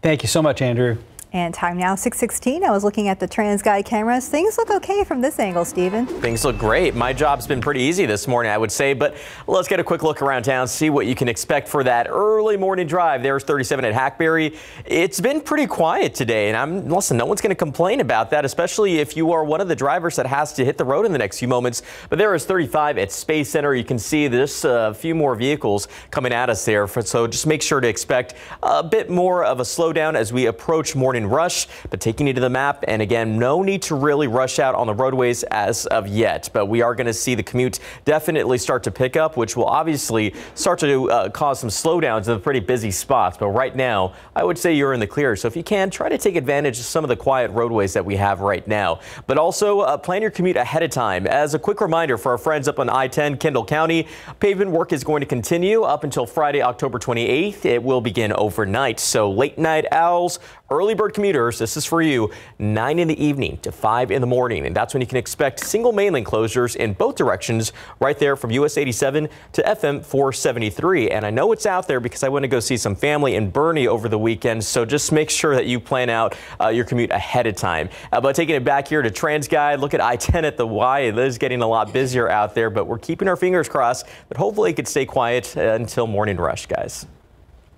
Thank you so much, Andrew. And time now, 6:16. I was looking at the TransGuide cameras. Things look okay from this angle, Stephen. Things look great. My job's been pretty easy this morning, I would say, but let's get a quick look around town, see what you can expect for that early morning drive. There's 37 at Hackberry. It's been pretty quiet today, and listen, no one's going to complain about that, especially if you are one of the drivers that has to hit the road in the next few moments. But there is 35 at Space Center. You can see there's a few more vehicles coming at us there, so just make sure to expect a bit more of a slowdown as we approach morning rush, but taking you to the map, and again, no need to really rush out on the roadways as of yet, but we are going to see the commute definitely start to pick up, which will obviously start to cause some slowdowns in the pretty busy spots. But right now, I would say you're in the clear, so if you can, try to take advantage of some of the quiet roadways that we have right now. But also plan your commute ahead of time. As a quick reminder for our friends up on I-10 Kendall County, pavement work is going to continue up until Friday, October 28th. It will begin overnight, so late night owls, early bird commuters, this is for you, 9 in the evening to 5 in the morning. And that's when you can expect single main lane closures in both directions right there from US 87 to FM 473. And I know it's out there because I went to go see some family in Bernie over the weekend. So just make sure that you plan out your commute ahead of time. But taking it back here to TransGuide, look at I-10 at the Y. It is getting a lot busier out there, but we're keeping our fingers crossed that hopefully it could stay quiet until morning rush, guys.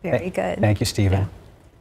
Very good. Thank you, Stephen. Yeah.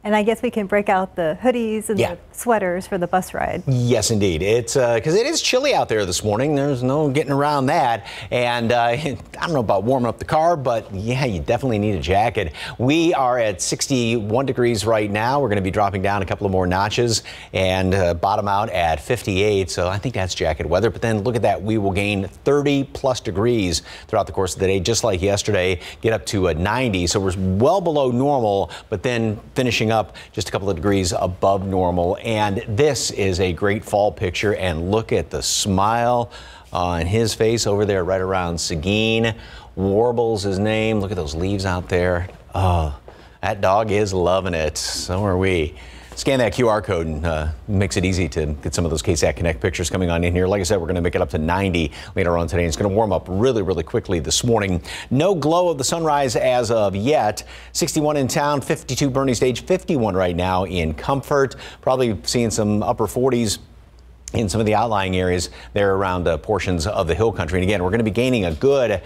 And I guess we can break out the hoodies and the sweaters for the bus ride. Yes, indeed. It's because it is chilly out there this morning. There's no getting around that. And I don't know about warming up the car, but yeah, you definitely need a jacket. We are at 61 degrees right now. We're going to be dropping down a couple of more notches and bottom out at 58. So I think that's jacket weather. But then look at that. We will gain 30 plus degrees throughout the course of the day, just like yesterday, get up to 90. So we're well below normal, but then finishing up just a couple of degrees above normal. And this is a great fall picture, and look at the smile on his face over there right around Seguin. Warble's his name. Look at those leaves out there. Oh, that dog is loving it. So are we. Scan that QR code and makes it easy to get some of those KSAT Connect pictures coming on in here. Like I said, we're going to make it up to 90 later on today. It's going to warm up really, really quickly this morning. No glow of the sunrise as of yet. 61 in town, 52 Bernie Stage, 51 right now in Comfort. Probably seeing some upper 40s in some of the outlying areas there around portions of the hill country. And again, we're going to be gaining a good,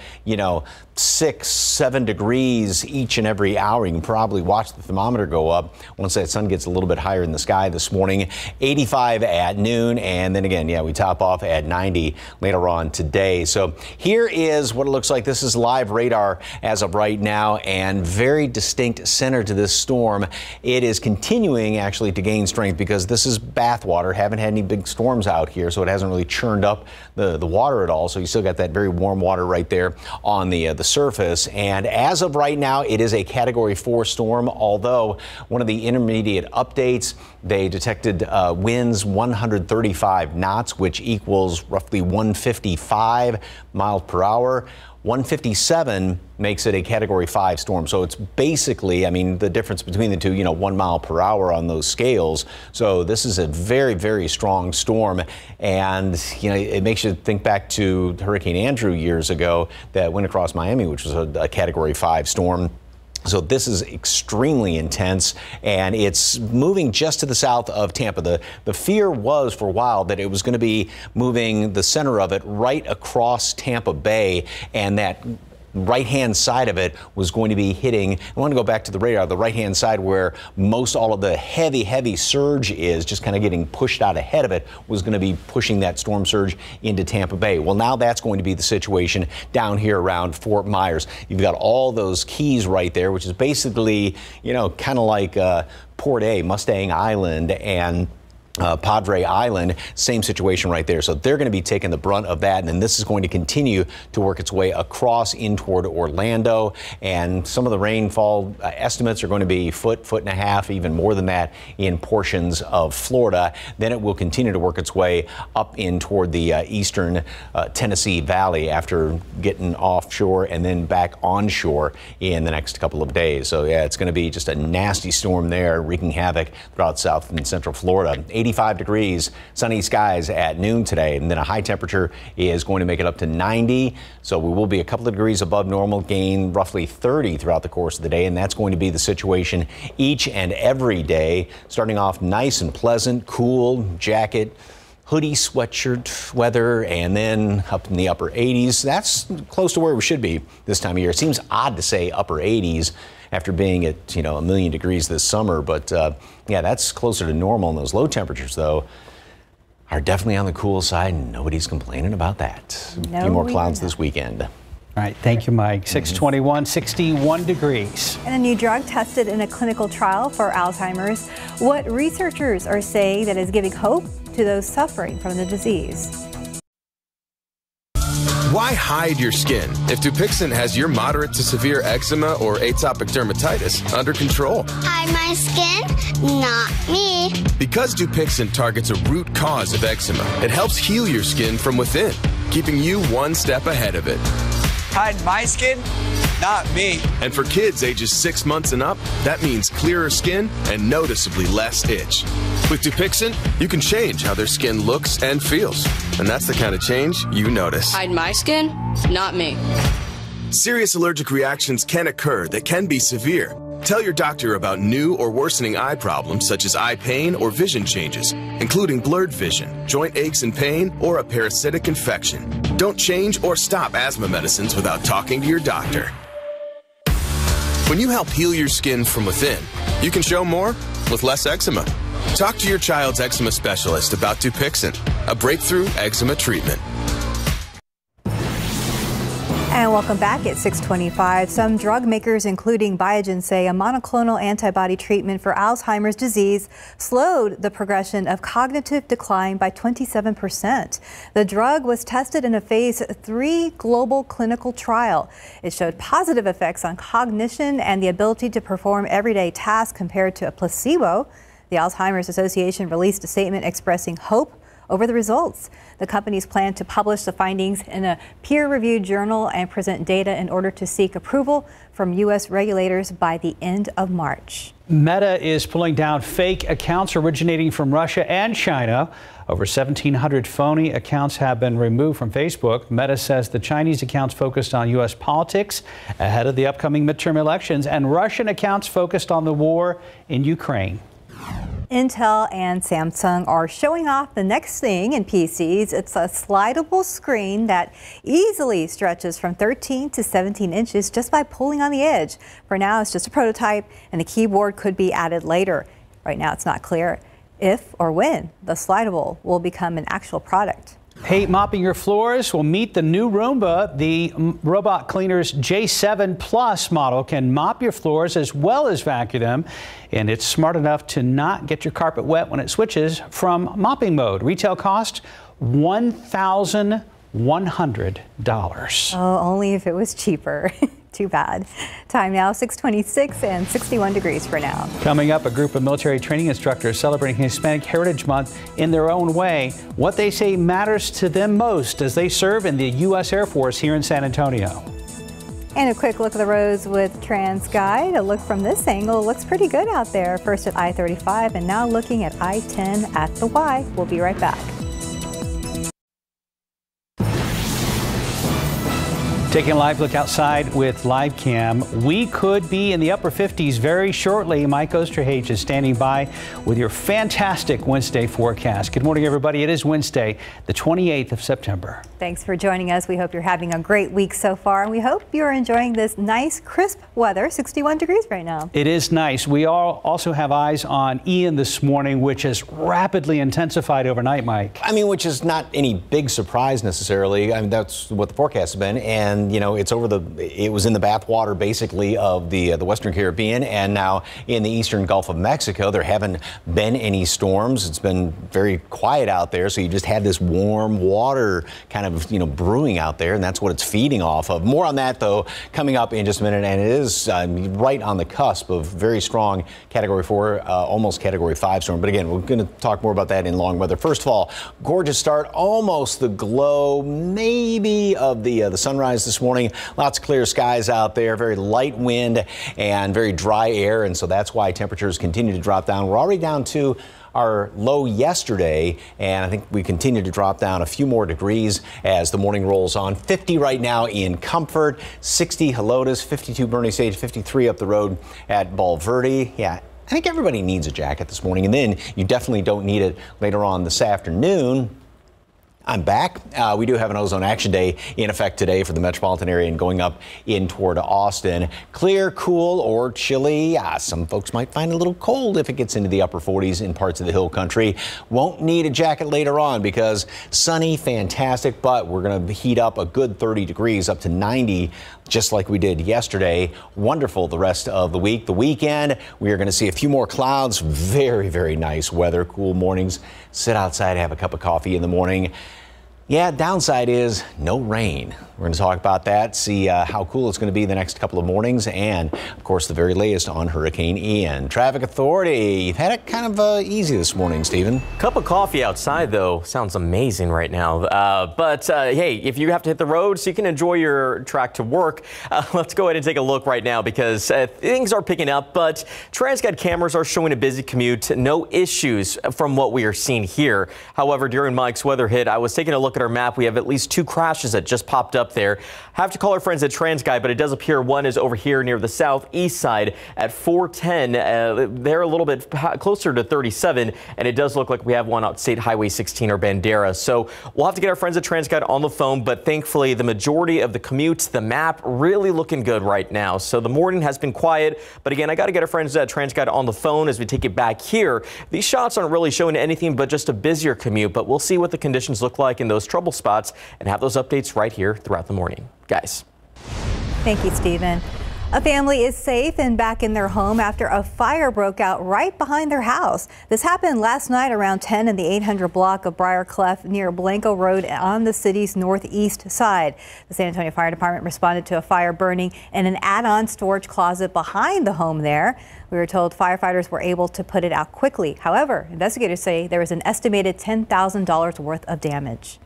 6-7 degrees each and every hour. You can probably watch the thermometer go up once that sun gets a little bit higher in the sky this morning. 85 at noon, and then again, we top off at 90 later on today. So here is what it looks like. This is live radar as of right now, and very distinct center to this storm. It is continuing actually to gain strength because this is bathwater. Haven't had any big storms out here, so it hasn't really churned up the water at all. So you still got that very warm water right there on the surface. And as of right now, it is a Category 4 storm, although one of the intermediate updates, they detected winds 135 knots, which equals roughly 155 miles per hour. 157 makes it a Category 5 storm. So it's basically, the difference between the two, 1 mile per hour on those scales. So this is a very, very strong storm. And, it makes you think back to Hurricane Andrew years ago that went across Miami, which was a Category 5 storm. So this is extremely intense, and it's moving just to the south of Tampa. The fear was for a while that it was going to be moving the center of it right across Tampa Bay, and that right-hand side of it was going to be hitting. I want to go back to the radar, the right-hand side where most all of the heavy surge is, just kind of getting pushed out ahead of it, was going to be pushing that storm surge into Tampa Bay. Well, now that's going to be the situation down here around Fort Myers. You've got all those keys right there, which is basically, kind of like Port A, Mustang Island, and Padre Island, same situation right there. So they're going to be taking the brunt of that, and then this is going to continue to work its way across in toward Orlando. And some of the rainfall estimates are going to be foot and a half, even more than that in portions of Florida. Then it will continue to work its way up in toward the eastern Tennessee Valley after getting offshore and then back onshore in the next couple of days. So yeah, it's going to be just a nasty storm there, wreaking havoc throughout South and Central Florida. 85 degrees, sunny skies at noon today, and then a high temperature is going to make it up to 90. So we will be a couple of degrees above normal, gain roughly 30 throughout the course of the day, and that's going to be the situation each and every day. Starting off nice and pleasant, cool, jacket, hoodie, sweatshirt weather, and then up in the upper 80s. That's close to where we should be this time of year. It seems odd to say upper 80s after being at, a million degrees this summer, but yeah, that's closer to normal. And those low temperatures, though, are definitely on the cool side, and nobody's complaining about that. A few more clouds this weekend. All right, thank you, Mike. 621, 61 degrees. And a new drug tested in a clinical trial for Alzheimer's. What researchers are saying that is giving hope to those suffering from the disease. Why hide your skin if Dupixent has your moderate to severe eczema or atopic dermatitis under control? Hide my skin? Not me. Because Dupixent targets a root cause of eczema, it helps heal your skin from within, keeping you one step ahead of it. Hide my skin? Not me. And for kids ages 6 months and up, that means clearer skin and noticeably less itch. With Dupixent, you can change how their skin looks and feels. And that's the kind of change you notice. Hide my skin? Not me. Serious allergic reactions can occur that can be severe. Tell your doctor about new or worsening eye problems such as eye pain or vision changes, including blurred vision, joint aches and pain, or a parasitic infection. Don't change or stop asthma medicines without talking to your doctor. When you help heal your skin from within, you can show more with less eczema. Talk to your child's eczema specialist about Dupixent, a breakthrough eczema treatment. And welcome back at 6:25. Some drug makers, including Biogen, say a monoclonal antibody treatment for Alzheimer's disease slowed the progression of cognitive decline by 27%. The drug was tested in a phase 3 global clinical trial. It showed positive effects on cognition and the ability to perform everyday tasks compared to a placebo. The Alzheimer's Association released a statement expressing hope over the results. The companies plan to publish the findings in a peer-reviewed journal and present data in order to seek approval from U.S. regulators by the end of March. Meta is pulling down fake accounts originating from Russia and China. Over 1,700 phony accounts have been removed from Facebook. Meta says the Chinese accounts focused on U.S. politics ahead of the upcoming midterm elections, and Russian accounts focused on the war in Ukraine. Intel and Samsung are showing off the next thing in PCs. It's a slidable screen that easily stretches from 13 to 17 inches just by pulling on the edge. For now, it's just a prototype, and the keyboard could be added later. Right now, it's not clear if or when the slidable will become an actual product. Hate mopping your floors? Well, meet the new Roomba. The robot cleaner's J7 Plus model can mop your floors as well as vacuum them, and it's smart enough to not get your carpet wet when it switches from mopping mode. Retail cost $1,100. Oh, only if it was cheaper. Too bad. Time now 6:26 and 61 degrees for now. Coming up, a group of military training instructors celebrating Hispanic Heritage Month in their own way. What they say matters to them most as they serve in the U.S. Air Force here in San Antonio. And a quick look at the roads with TransGuide. A look from this angle looks pretty good out there. First at I-35 and now looking at I-10 at the Y. We'll be right back. Taking a live look outside with live cam. We could be in the upper 50s very shortly. Mike Osterhage is standing by with your fantastic Wednesday forecast. Good morning, everybody. It is Wednesday, the 28th of September. Thanks for joining us. We hope you're having a great week so far, and we hope you're enjoying this nice, crisp weather. 61 degrees right now. It is nice. We all also have eyes on Ian this morning, which has rapidly intensified overnight, Mike. I mean, which is not any big surprise necessarily. I mean, that's what the forecast has been. And, it was in the bathwater basically of the Western Caribbean and now in the eastern Gulf of Mexico. There haven't been any storms. It's been very quiet out there. So you just had this warm water kind of, brewing out there, and that's what it's feeding off of. More on that, though, coming up in just a minute. And it is right on the cusp of very strong Category 4, almost Category 5 storm. But again, we're going to talk more about that in long weather. First of all, gorgeous start, almost the glow, maybe of the sunrise this morning. Lots of clear skies out there, very light wind and very dry air, and so that's why temperatures continue to drop down. We're already down to our low yesterday, and I think we continue to drop down a few more degrees as the morning rolls on. 50 right now in Comfort, 60 Helotes, 52 Bernie Sage, 53 up the road at Bulverde. Yeah, I think everybody needs a jacket this morning, and then you definitely don't need it later on this afternoon. I'm back. We do have an ozone action day in effect today for the metropolitan area and going up in toward Austin. Clear, cool, or chilly. Some folks might find it a little cold if it gets into the upper 40s in parts of the hill country. Won't need a jacket later on because sunny, fantastic, but we're going to heat up a good 30 degrees up to 90 just like we did yesterday. Wonderful the rest of the week. The weekend, we are going to see a few more clouds. Very, very nice weather, cool mornings. Sit outside, have a cup of coffee in the morning. Yeah, downside is no rain. We're going to talk about that, see how cool it's going to be the next couple of mornings, and, of course, the very latest on Hurricane Ian. Traffic Authority, you've had it kind of easy this morning, Stephen. Cup of coffee outside, though, sounds amazing right now. But hey, if you have to hit the road so you can enjoy your track to work, let's go ahead and take a look right now because things are picking up, but TransGuide cameras are showing a busy commute. No issues from what we are seeing here. However, during Mike's weather hit, I was taking a look at our map. We have at least 2 crashes that just popped up there. Have to call our friends at TransGuide, but it does appear one is over here near the southeast side at 410. They're a little bit closer to 37, and it does look like we have one on State Highway 16 or Bandera. So we'll have to get our friends at TransGuide on the phone, but thankfully the majority of the commutes, the map, really looking good right now. So the morning has been quiet, but again, I got to get our friends at TransGuide on the phone as we take it back here. These shots aren't really showing anything but just a busier commute, but we'll see what the conditions look like in those trouble spots and have those updates right here throughout the morning. Guys. Thank you, Stephen. A family is safe and back in their home after a fire broke out right behind their house. This happened last night around 10 in the 800 block of Briarcliff near Blanco Road on the city's northeast side. The San Antonio Fire Department responded to a fire burning in an add-on storage closet behind the home there. We were told firefighters were able to put it out quickly. However, investigators say there was an estimated $10,000 worth of damage.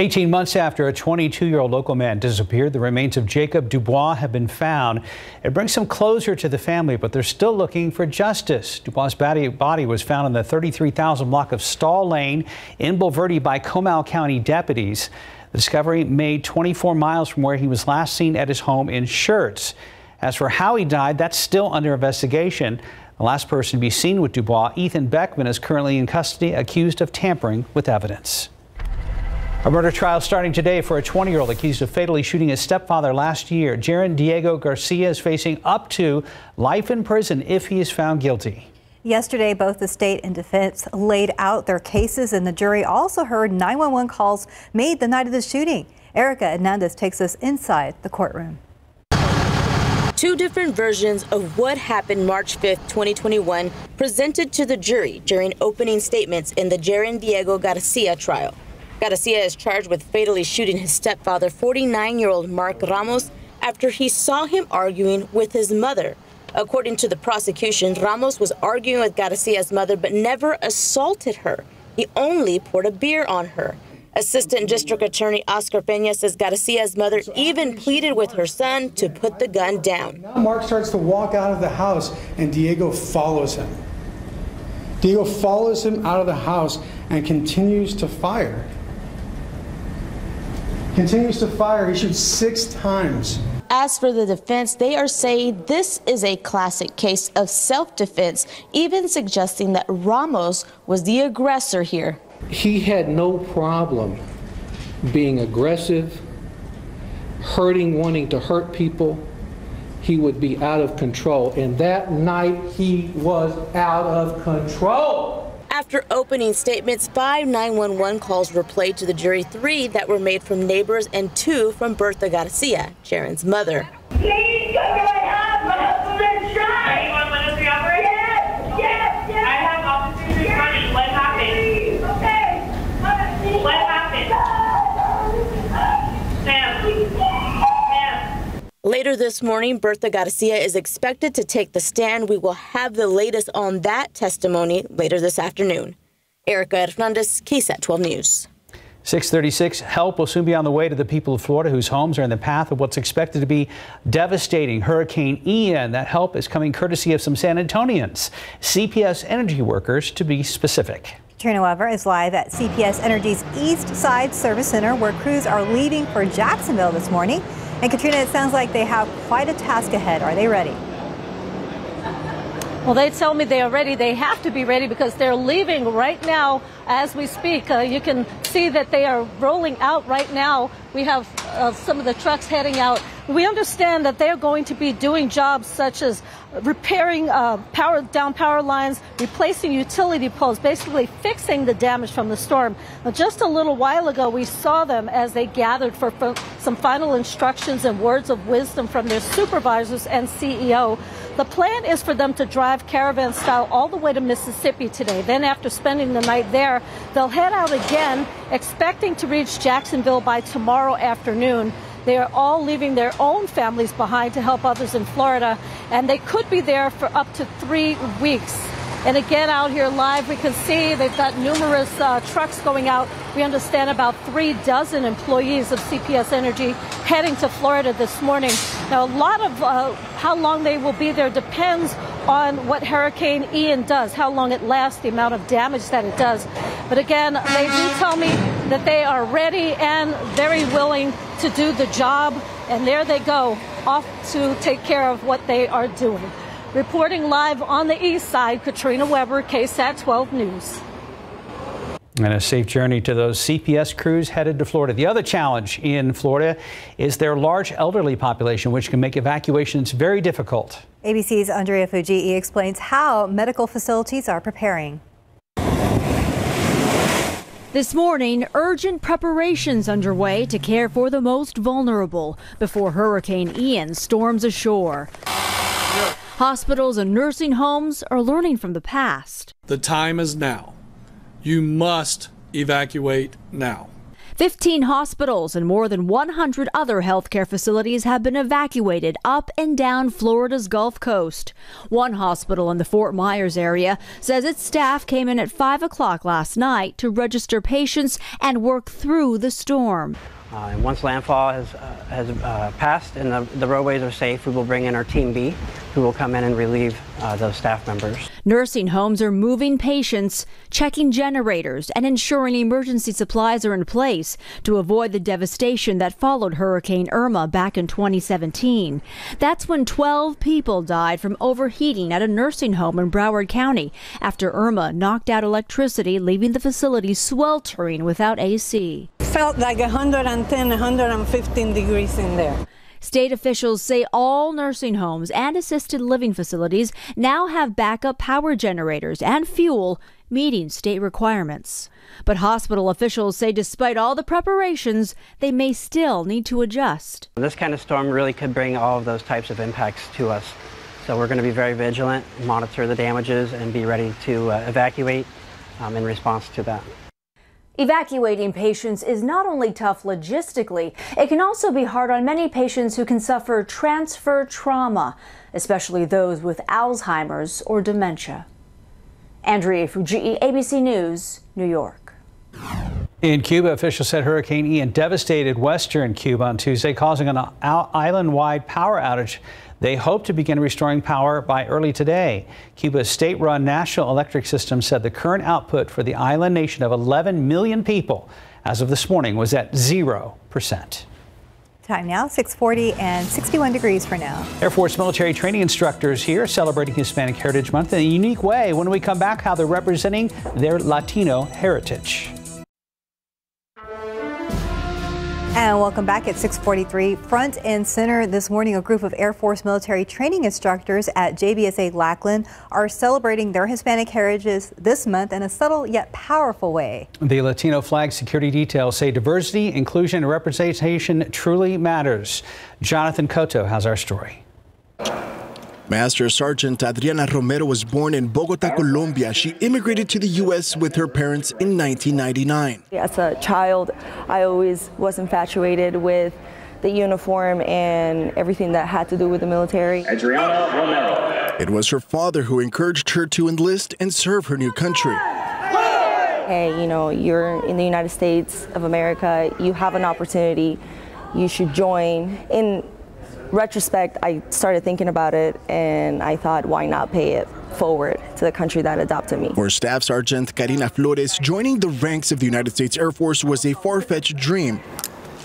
18 months after a 22-year-old local man disappeared, the remains of Jacob Dubois have been found. It brings some closure to the family, but they're still looking for justice. Dubois' body was found in the 33,000 block of Stall Lane in Bulverde by Comal County deputies. The discovery made 24 miles from where he was last seen at his home in Schertz. As for how he died, that's still under investigation. The last person to be seen with Dubois, Ethan Beckman, is currently in custody, accused of tampering with evidence. A murder trial starting today for a 20-year-old accused of fatally shooting his stepfather last year. Jaron Diego Garcia is facing up to life in prison if he is found guilty. Yesterday, both the state and defense laid out their cases, and the jury also heard 911 calls made the night of the shooting. Erica Hernandez takes us inside the courtroom. 2 different versions of what happened March 5th, 2021, presented to the jury during opening statements in the Jaron Diego Garcia trial. Garcia is charged with fatally shooting his stepfather, 49-year-old Mark Ramos, after he saw him arguing with his mother. According to the prosecution, Ramos was arguing with Garcia's mother but never assaulted her. He only poured a beer on her. Assistant District Attorney Oscar Peña says Garcia's mother even pleaded with her son to put the gun down. Now Mark starts to walk out of the house and Diego follows him. Diego follows him out of the house and continues to fire. He shoots 6 times. As for the defense, they are saying this is a classic case of self-defense, even suggesting that Ramos was the aggressor here. He had no problem being aggressive, wanting to hurt people. He would be out of control, and that night he was out of control. After opening statements, 5 911 calls were played to the jury, 3 that were made from neighbors and 2 from Bertha Garcia, Jaron's mother. Please go to my house. My husband's shot. You want one of the operators? Yes. I have officers responding. What happened? Okay. What happened? Ma'am. Later this morning, Bertha Garcia is expected to take the stand. We will have the latest on that testimony later this afternoon. Erica Hernandez, KSAT 12 News. 6:36, help will soon be on the way to the people of Florida whose homes are in the path of what's expected to be devastating Hurricane Ian. That help is coming courtesy of some San Antonians, CPS Energy workers to be specific. Katrina Weber is live at CPS Energy's East Side Service Center, where crews are leaving for Jacksonville this morning. And Katrina, it sounds like they have quite a task ahead. Are they ready? Well, they tell me they are ready. They have to be ready because they're leaving right now as we speak. You can see that they are rolling out right now. We have some of the trucks heading out. We understand that they're going to be doing jobs such as repairing power lines, replacing utility poles, basically fixing the damage from the storm. Now, just a little while ago, we saw them as they gathered for some final instructions and words of wisdom from their supervisors and CEO. The plan is for them to drive caravan style all the way to Mississippi today. Then after spending the night there, they'll head out again, expecting to reach Jacksonville by tomorrow afternoon. They are all leaving their own families behind to help others in Florida, and they could be there for up to 3 weeks. And again, out here live, we can see they've got numerous trucks going out. We understand about 36 employees of CPS Energy heading to Florida this morning. Now, a lot of how long they will be there depends on what Hurricane Ian does, how long it lasts, the amount of damage that it does. But again, they do tell me that they are ready and very willing to do the job. And there they go, off to take care of what they are doing. Reporting live on the east side, Katrina Weber, KSAT 12 News. And a safe journey to those CPS crews headed to Florida. The other challenge in Florida is their large elderly population, which can make evacuations very difficult. ABC's Andrea Fujii explains how medical facilities are preparing. This morning, urgent preparations underway to care for the most vulnerable before Hurricane Ian storms ashore. Hospitals and nursing homes are learning from the past. The time is now. You must evacuate now. 15 hospitals and more than 100 other healthcare facilities have been evacuated up and down Florida's Gulf Coast. One hospital in the Fort Myers area says its staff came in at 5 o'clock last night to register patients and work through the storm. And once landfall has passed and the roadways are safe, we will bring in our Team B, who will come in and relieve those staff members. Nursing homes are moving patients, checking generators, and ensuring emergency supplies are in place to avoid the devastation that followed Hurricane Irma back in 2017. That's when 12 people died from overheating at a nursing home in Broward County after Irma knocked out electricity, leaving the facility sweltering without AC. Felt like 110, 115 degrees in there. State officials say all nursing homes and assisted living facilities now have backup power generators and fuel, meeting state requirements. But hospital officials say despite all the preparations, they may still need to adjust. This kind of storm really could bring all of those types of impacts to us. So we're going to be very vigilant, monitor the damages, and be ready to evacuate in response to that. Evacuating patients is not only tough logistically, it can also be hard on many patients who can suffer transfer trauma, especially those with Alzheimer's or dementia. Andrea Fujii, ABC News, New York. In Cuba, officials said Hurricane Ian devastated western Cuba on Tuesday, causing an island-wide power outage. They hope to begin restoring power by early today. Cuba's state-run National Electric System said the current output for the island nation of 11 million people as of this morning was at 0%. Time now, 6:40 and 61 degrees for now. Air Force military training instructors here celebrating Hispanic Heritage Month in a unique way. When we come back, how they're representing their Latino heritage. And welcome back at 6:43. Front and center this morning, a group of Air Force military training instructors at JBSA Lackland are celebrating their Hispanic heritage this month in a subtle yet powerful way. The Latino flag security details say diversity, inclusion, and representation truly matters. Jonathan Cotto has our story. Master Sergeant Adriana Romero was born in Bogota, Colombia. She immigrated to the U.S. with her parents in 1999. As a child, I always was infatuated with the uniform and everything that had to do with the military. Adriana Romero. It was her father who encouraged her to enlist and serve her new country. hey, you know, you're in the United States of America, you have an opportunity, you should join. In retrospect, I started thinking about it and I thought, why not pay it forward to the country that adopted me? For Staff Sergeant Karina Flores, joining the ranks of the United States Air Force was a far-fetched dream.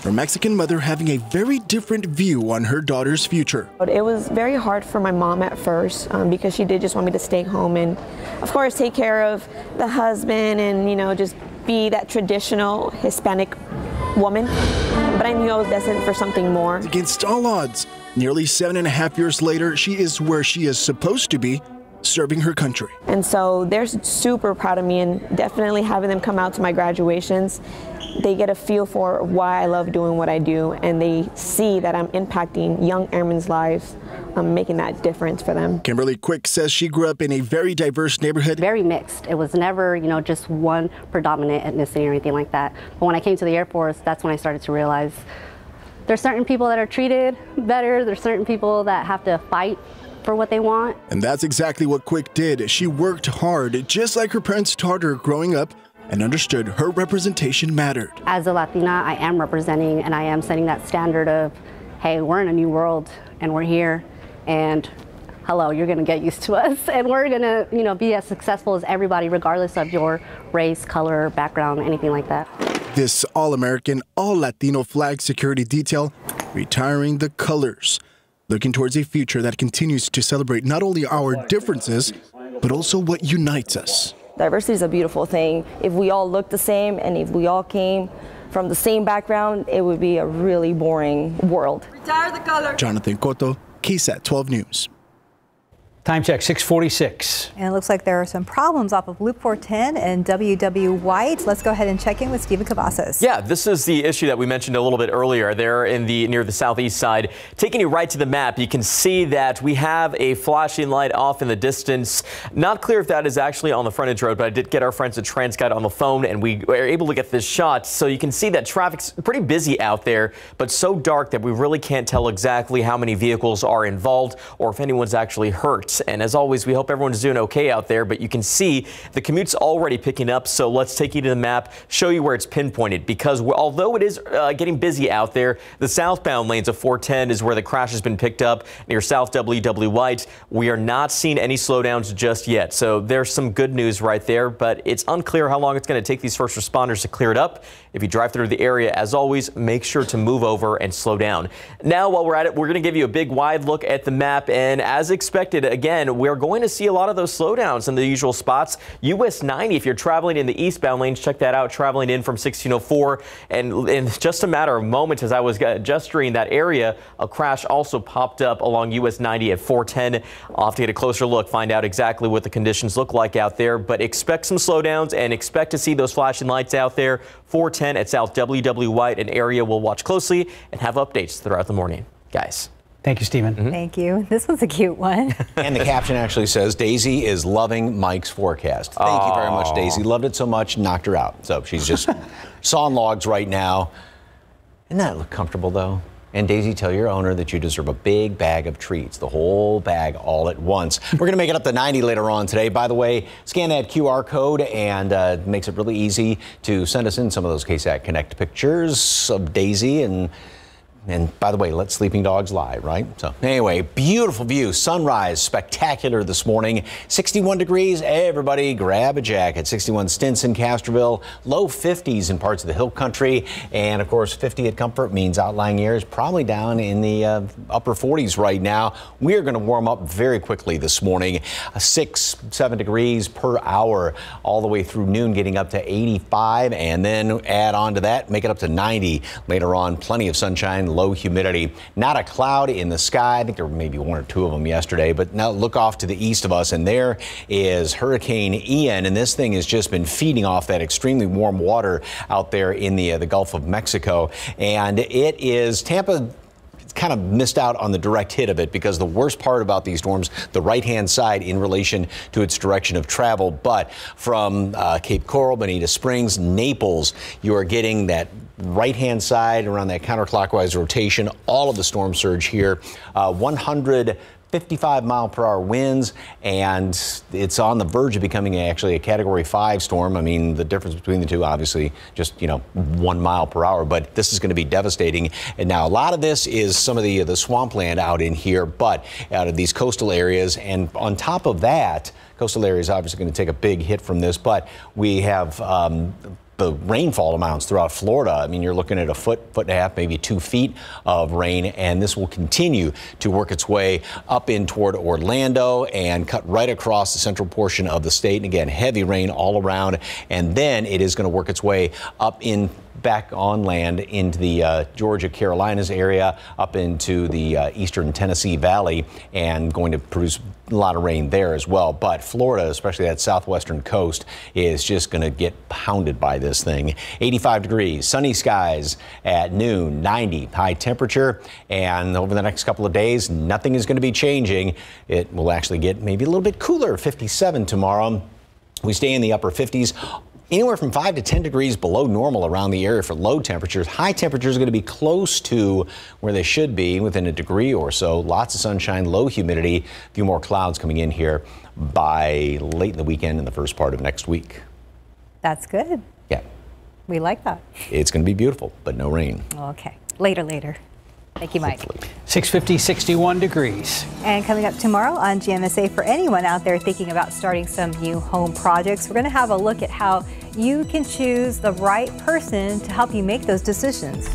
Her Mexican mother having a very different view on her daughter's future. It was very hard for my mom at first because she did just want me to stay home and, of course, take care of the husband and, you know, just be that traditional Hispanic woman. But I knew I was destined for something more. Against all odds, nearly 7.5 years later, she is where she is supposed to be, serving her country. And so they're super proud of me, and definitely having them come out to my graduations, they get a feel for why I love doing what I do, and they see that I'm impacting young airmen's lives, making that difference for them. Kimberly Quick says she grew up in a very diverse neighborhood. Very mixed. It was never, you know, just one predominant ethnicity or anything like that. But when I came to the Air Force, that's when I started to realize there's certain people that are treated better, there's certain people that have to fight for what they want. And that's exactly what Quick did. She worked hard, just like her parents taught her growing up, and understood her representation mattered. As a Latina, I am representing and I am setting that standard of, hey, we're in a new world and we're here, and hello, you're gonna get used to us, and we're gonna, you know, be as successful as everybody, regardless of your race, color, background, anything like that. This all-American, all-Latino flag security detail, retiring the colors, looking towards a future that continues to celebrate not only our differences, but also what unites us. Diversity is a beautiful thing. If we all looked the same and if we all came from the same background, it would be a really boring world. Retire the color. Jonathan Cotto, KSAT 12 News. Time check, 6:46. And it looks like there are some problems off of Loop 410 and WW White. Let's go ahead and check in with Stephen Cavazos. Yeah, this is the issue that we mentioned a little bit earlier. There in near the southeast side. Taking you right to the map, you can see that we have a flashing light off in the distance. Not clear if that is actually on the frontage road, but I did get our friends at TransGuide on the phone and we were able to get this shot. So you can see that traffic's pretty busy out there, but so dark that we really can't tell exactly how many vehicles are involved or if anyone's actually hurt. And as always, we hope everyone's doing okay out there, but you can see the commute's already picking up. So let's take you to the map, show you where it's pinpointed, because although it is getting busy out there, the southbound lanes of 410 is where the crash has been picked up near South WW White. We are not seeing any slowdowns just yet. So there's some good news right there, but it's unclear how long it's going to take these first responders to clear it up. If you drive through the area, as always, make sure to move over and slow down. Now, while we're at it, we're going to give you a big wide look at the map. And as expected, again, we're going to see a lot of those slowdowns in the usual spots. US 90, if you're traveling in the eastbound lanes, check that out, traveling in from 1604. And in just a matter of moments, as I was gesturing that area, a crash also popped up along US 90 at 410. I'll have to get a closer look, find out exactly what the conditions look like out there. But expect some slowdowns and expect to see those flashing lights out there. 410 at South WW White, an area we'll watch closely and have updates throughout the morning. Guys. Thank you, Stephen. Thank you. This was a cute one. And the caption actually says, Daisy is loving Mike's forecast. Thank you very much, Daisy. Loved it so much, knocked her out. So she's just sawing logs right now. Doesn't that look comfortable, though? And Daisy, tell your owner that you deserve a big bag of treats, the whole bag all at once. We're going to make it up to 90 later on today. By the way, scan that QR code and it makes it really easy to send us in some of those KSAT Connect pictures of Daisy. And by the way, let sleeping dogs lie, right? So anyway, beautiful view, sunrise, spectacular this morning. 61 degrees, everybody grab a jacket. 61 Stinson, Castroville, low 50s in parts of the hill country. And of course, 50 at Comfort means outlying areas probably down in the upper 40s right now. We are going to warm up very quickly this morning. 6-7 degrees per hour all the way through noon, getting up to 85. And then add on to that, make it up to 90 later on. Plenty of sunshine. Low humidity, not a cloud in the sky. I think there were maybe one or two of them yesterday, but now look off to the east of us and there is Hurricane Ian, and this thing has just been feeding off that extremely warm water out there in the Gulf of Mexico. And it is Tampa kind of missed out on the direct hit of it because the worst part about these storms, the right-hand side in relation to its direction of travel. But from Cape Coral, Bonita Springs, Naples, you are getting that right-hand side around that counterclockwise rotation. All of the storm surge here, 100 55-mile-per-hour winds, and it's on the verge of becoming actually a Category 5 storm. I mean, the difference between the two, obviously, just 1 mile per hour, but this is going to be devastating. And now a lot of this is some of the swampland out in here, but out of these coastal areas, and on top of that, coastal areas obviously going to take a big hit from this, but we have the rainfall amounts throughout Florida. I mean, you're looking at a foot and a half, maybe 2 feet of rain, and this will continue to work its way up in toward Orlando and cut right across the central portion of the state. And again, heavy rain all around, and then it is going to work its way up in back on land into the Georgia Carolinas area, up into the eastern Tennessee Valley, and going to produce a lot of rain there as well. But Florida, especially that southwestern coast, is just going to get pounded by this thing. 85 degrees, sunny skies at noon, 90 high temperature, and over the next couple of days, nothing is going to be changing. It will actually get maybe a little bit cooler, 57 tomorrow. We stay in the upper 50s. Anywhere from 5 to 10 degrees below normal around the area for low temperatures. High temperatures are going to be close to where they should be, within a degree or so. Lots of sunshine, low humidity, a few more clouds coming in here by late in the weekend and the first part of next week. That's good. Yeah. We like that. It's going to be beautiful, but no rain. Okay. Later. Thank you, Mike. 650, 61 degrees. And coming up tomorrow on GMSA, for anyone out there thinking about starting some new home projects, we're going to have a look at how you can choose the right person to help you make those decisions.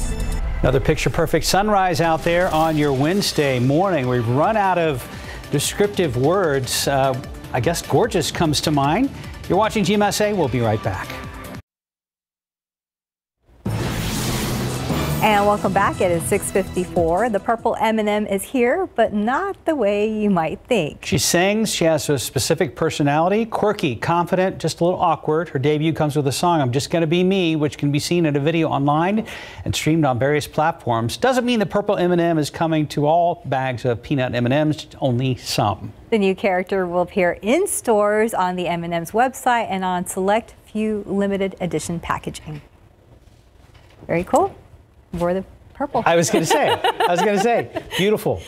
Another picture-perfect sunrise out there on your Wednesday morning. We've run out of descriptive words. I guess gorgeous comes to mind. You're watching GMSA. We'll be right back. And welcome back. It is 6:54. The purple M&M is here, but not the way you might think. She sings. She has a specific personality, quirky, confident, just a little awkward. Her debut comes with a song, I'm Just Gonna Be Me, which can be seen in a video online and streamed on various platforms. Doesn't mean the purple M&M is coming to all bags of peanut M&Ms, only some. The new character will appear in stores, on the M&M's website, and on select few limited edition packaging. Very cool. Wore the purple. I was going to say, beautiful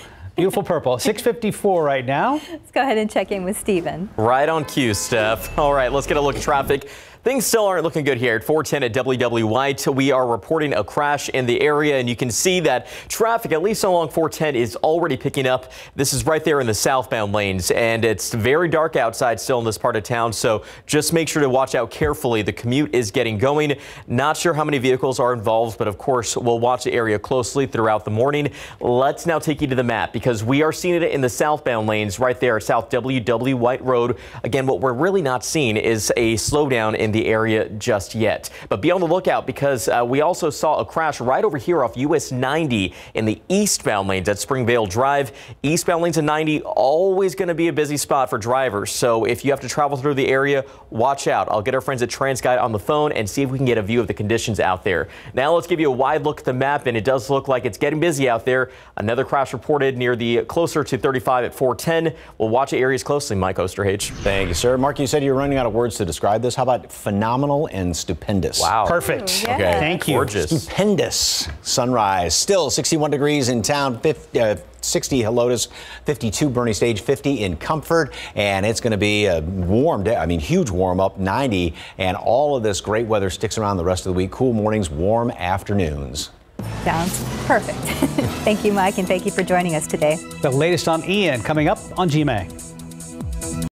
purple. 6:54 right now. Let's go ahead and check in with Steven. Right on cue, Steph. All right, let's get a look at traffic. Things still aren't looking good here at 410 at WW White. We are reporting a crash in the area, and you can see that traffic, at least along 410, is already picking up. This is right there in the southbound lanes, and it's very dark outside still in this part of town, so just make sure to watch out carefully. The commute is getting going. Not sure how many vehicles are involved, but of course, we'll watch the area closely throughout the morning. Let's now take you to the map, because we are seeing it in the southbound lanes right there, South WW White Road. Again, what we're really not seeing is a slowdown in the area just yet. But be on the lookout, because we also saw a crash right over here off US 90 in the eastbound lanes at Springvale Drive. Eastbound lanes of 90, always going to be a busy spot for drivers. So if you have to travel through the area, watch out. I'll get our friends at TransGuide on the phone and see if we can get a view of the conditions out there. Now let's give you a wide look at the map, and it does look like it's getting busy out there. Another crash reported near the closer to 35 at 410. We'll watch the areas closely. Mike Osterhage. Thank you, sir. Mark, you said you're running out of words to describe this. How about phenomenal and stupendous? Wow. Perfect. Yeah. Okay. Thank you. Gorgeous. Stupendous sunrise. Still 61 degrees in town, 60 Helotes, 52 Bernie Stage, 50 in Comfort, and it's going to be a warm day. I mean, huge warm up, 90, and all of this great weather sticks around the rest of the week. Cool mornings, warm afternoons. Sounds perfect. Thank you, Mike, and thank you for joining us today. The latest on Ian coming up on GMA.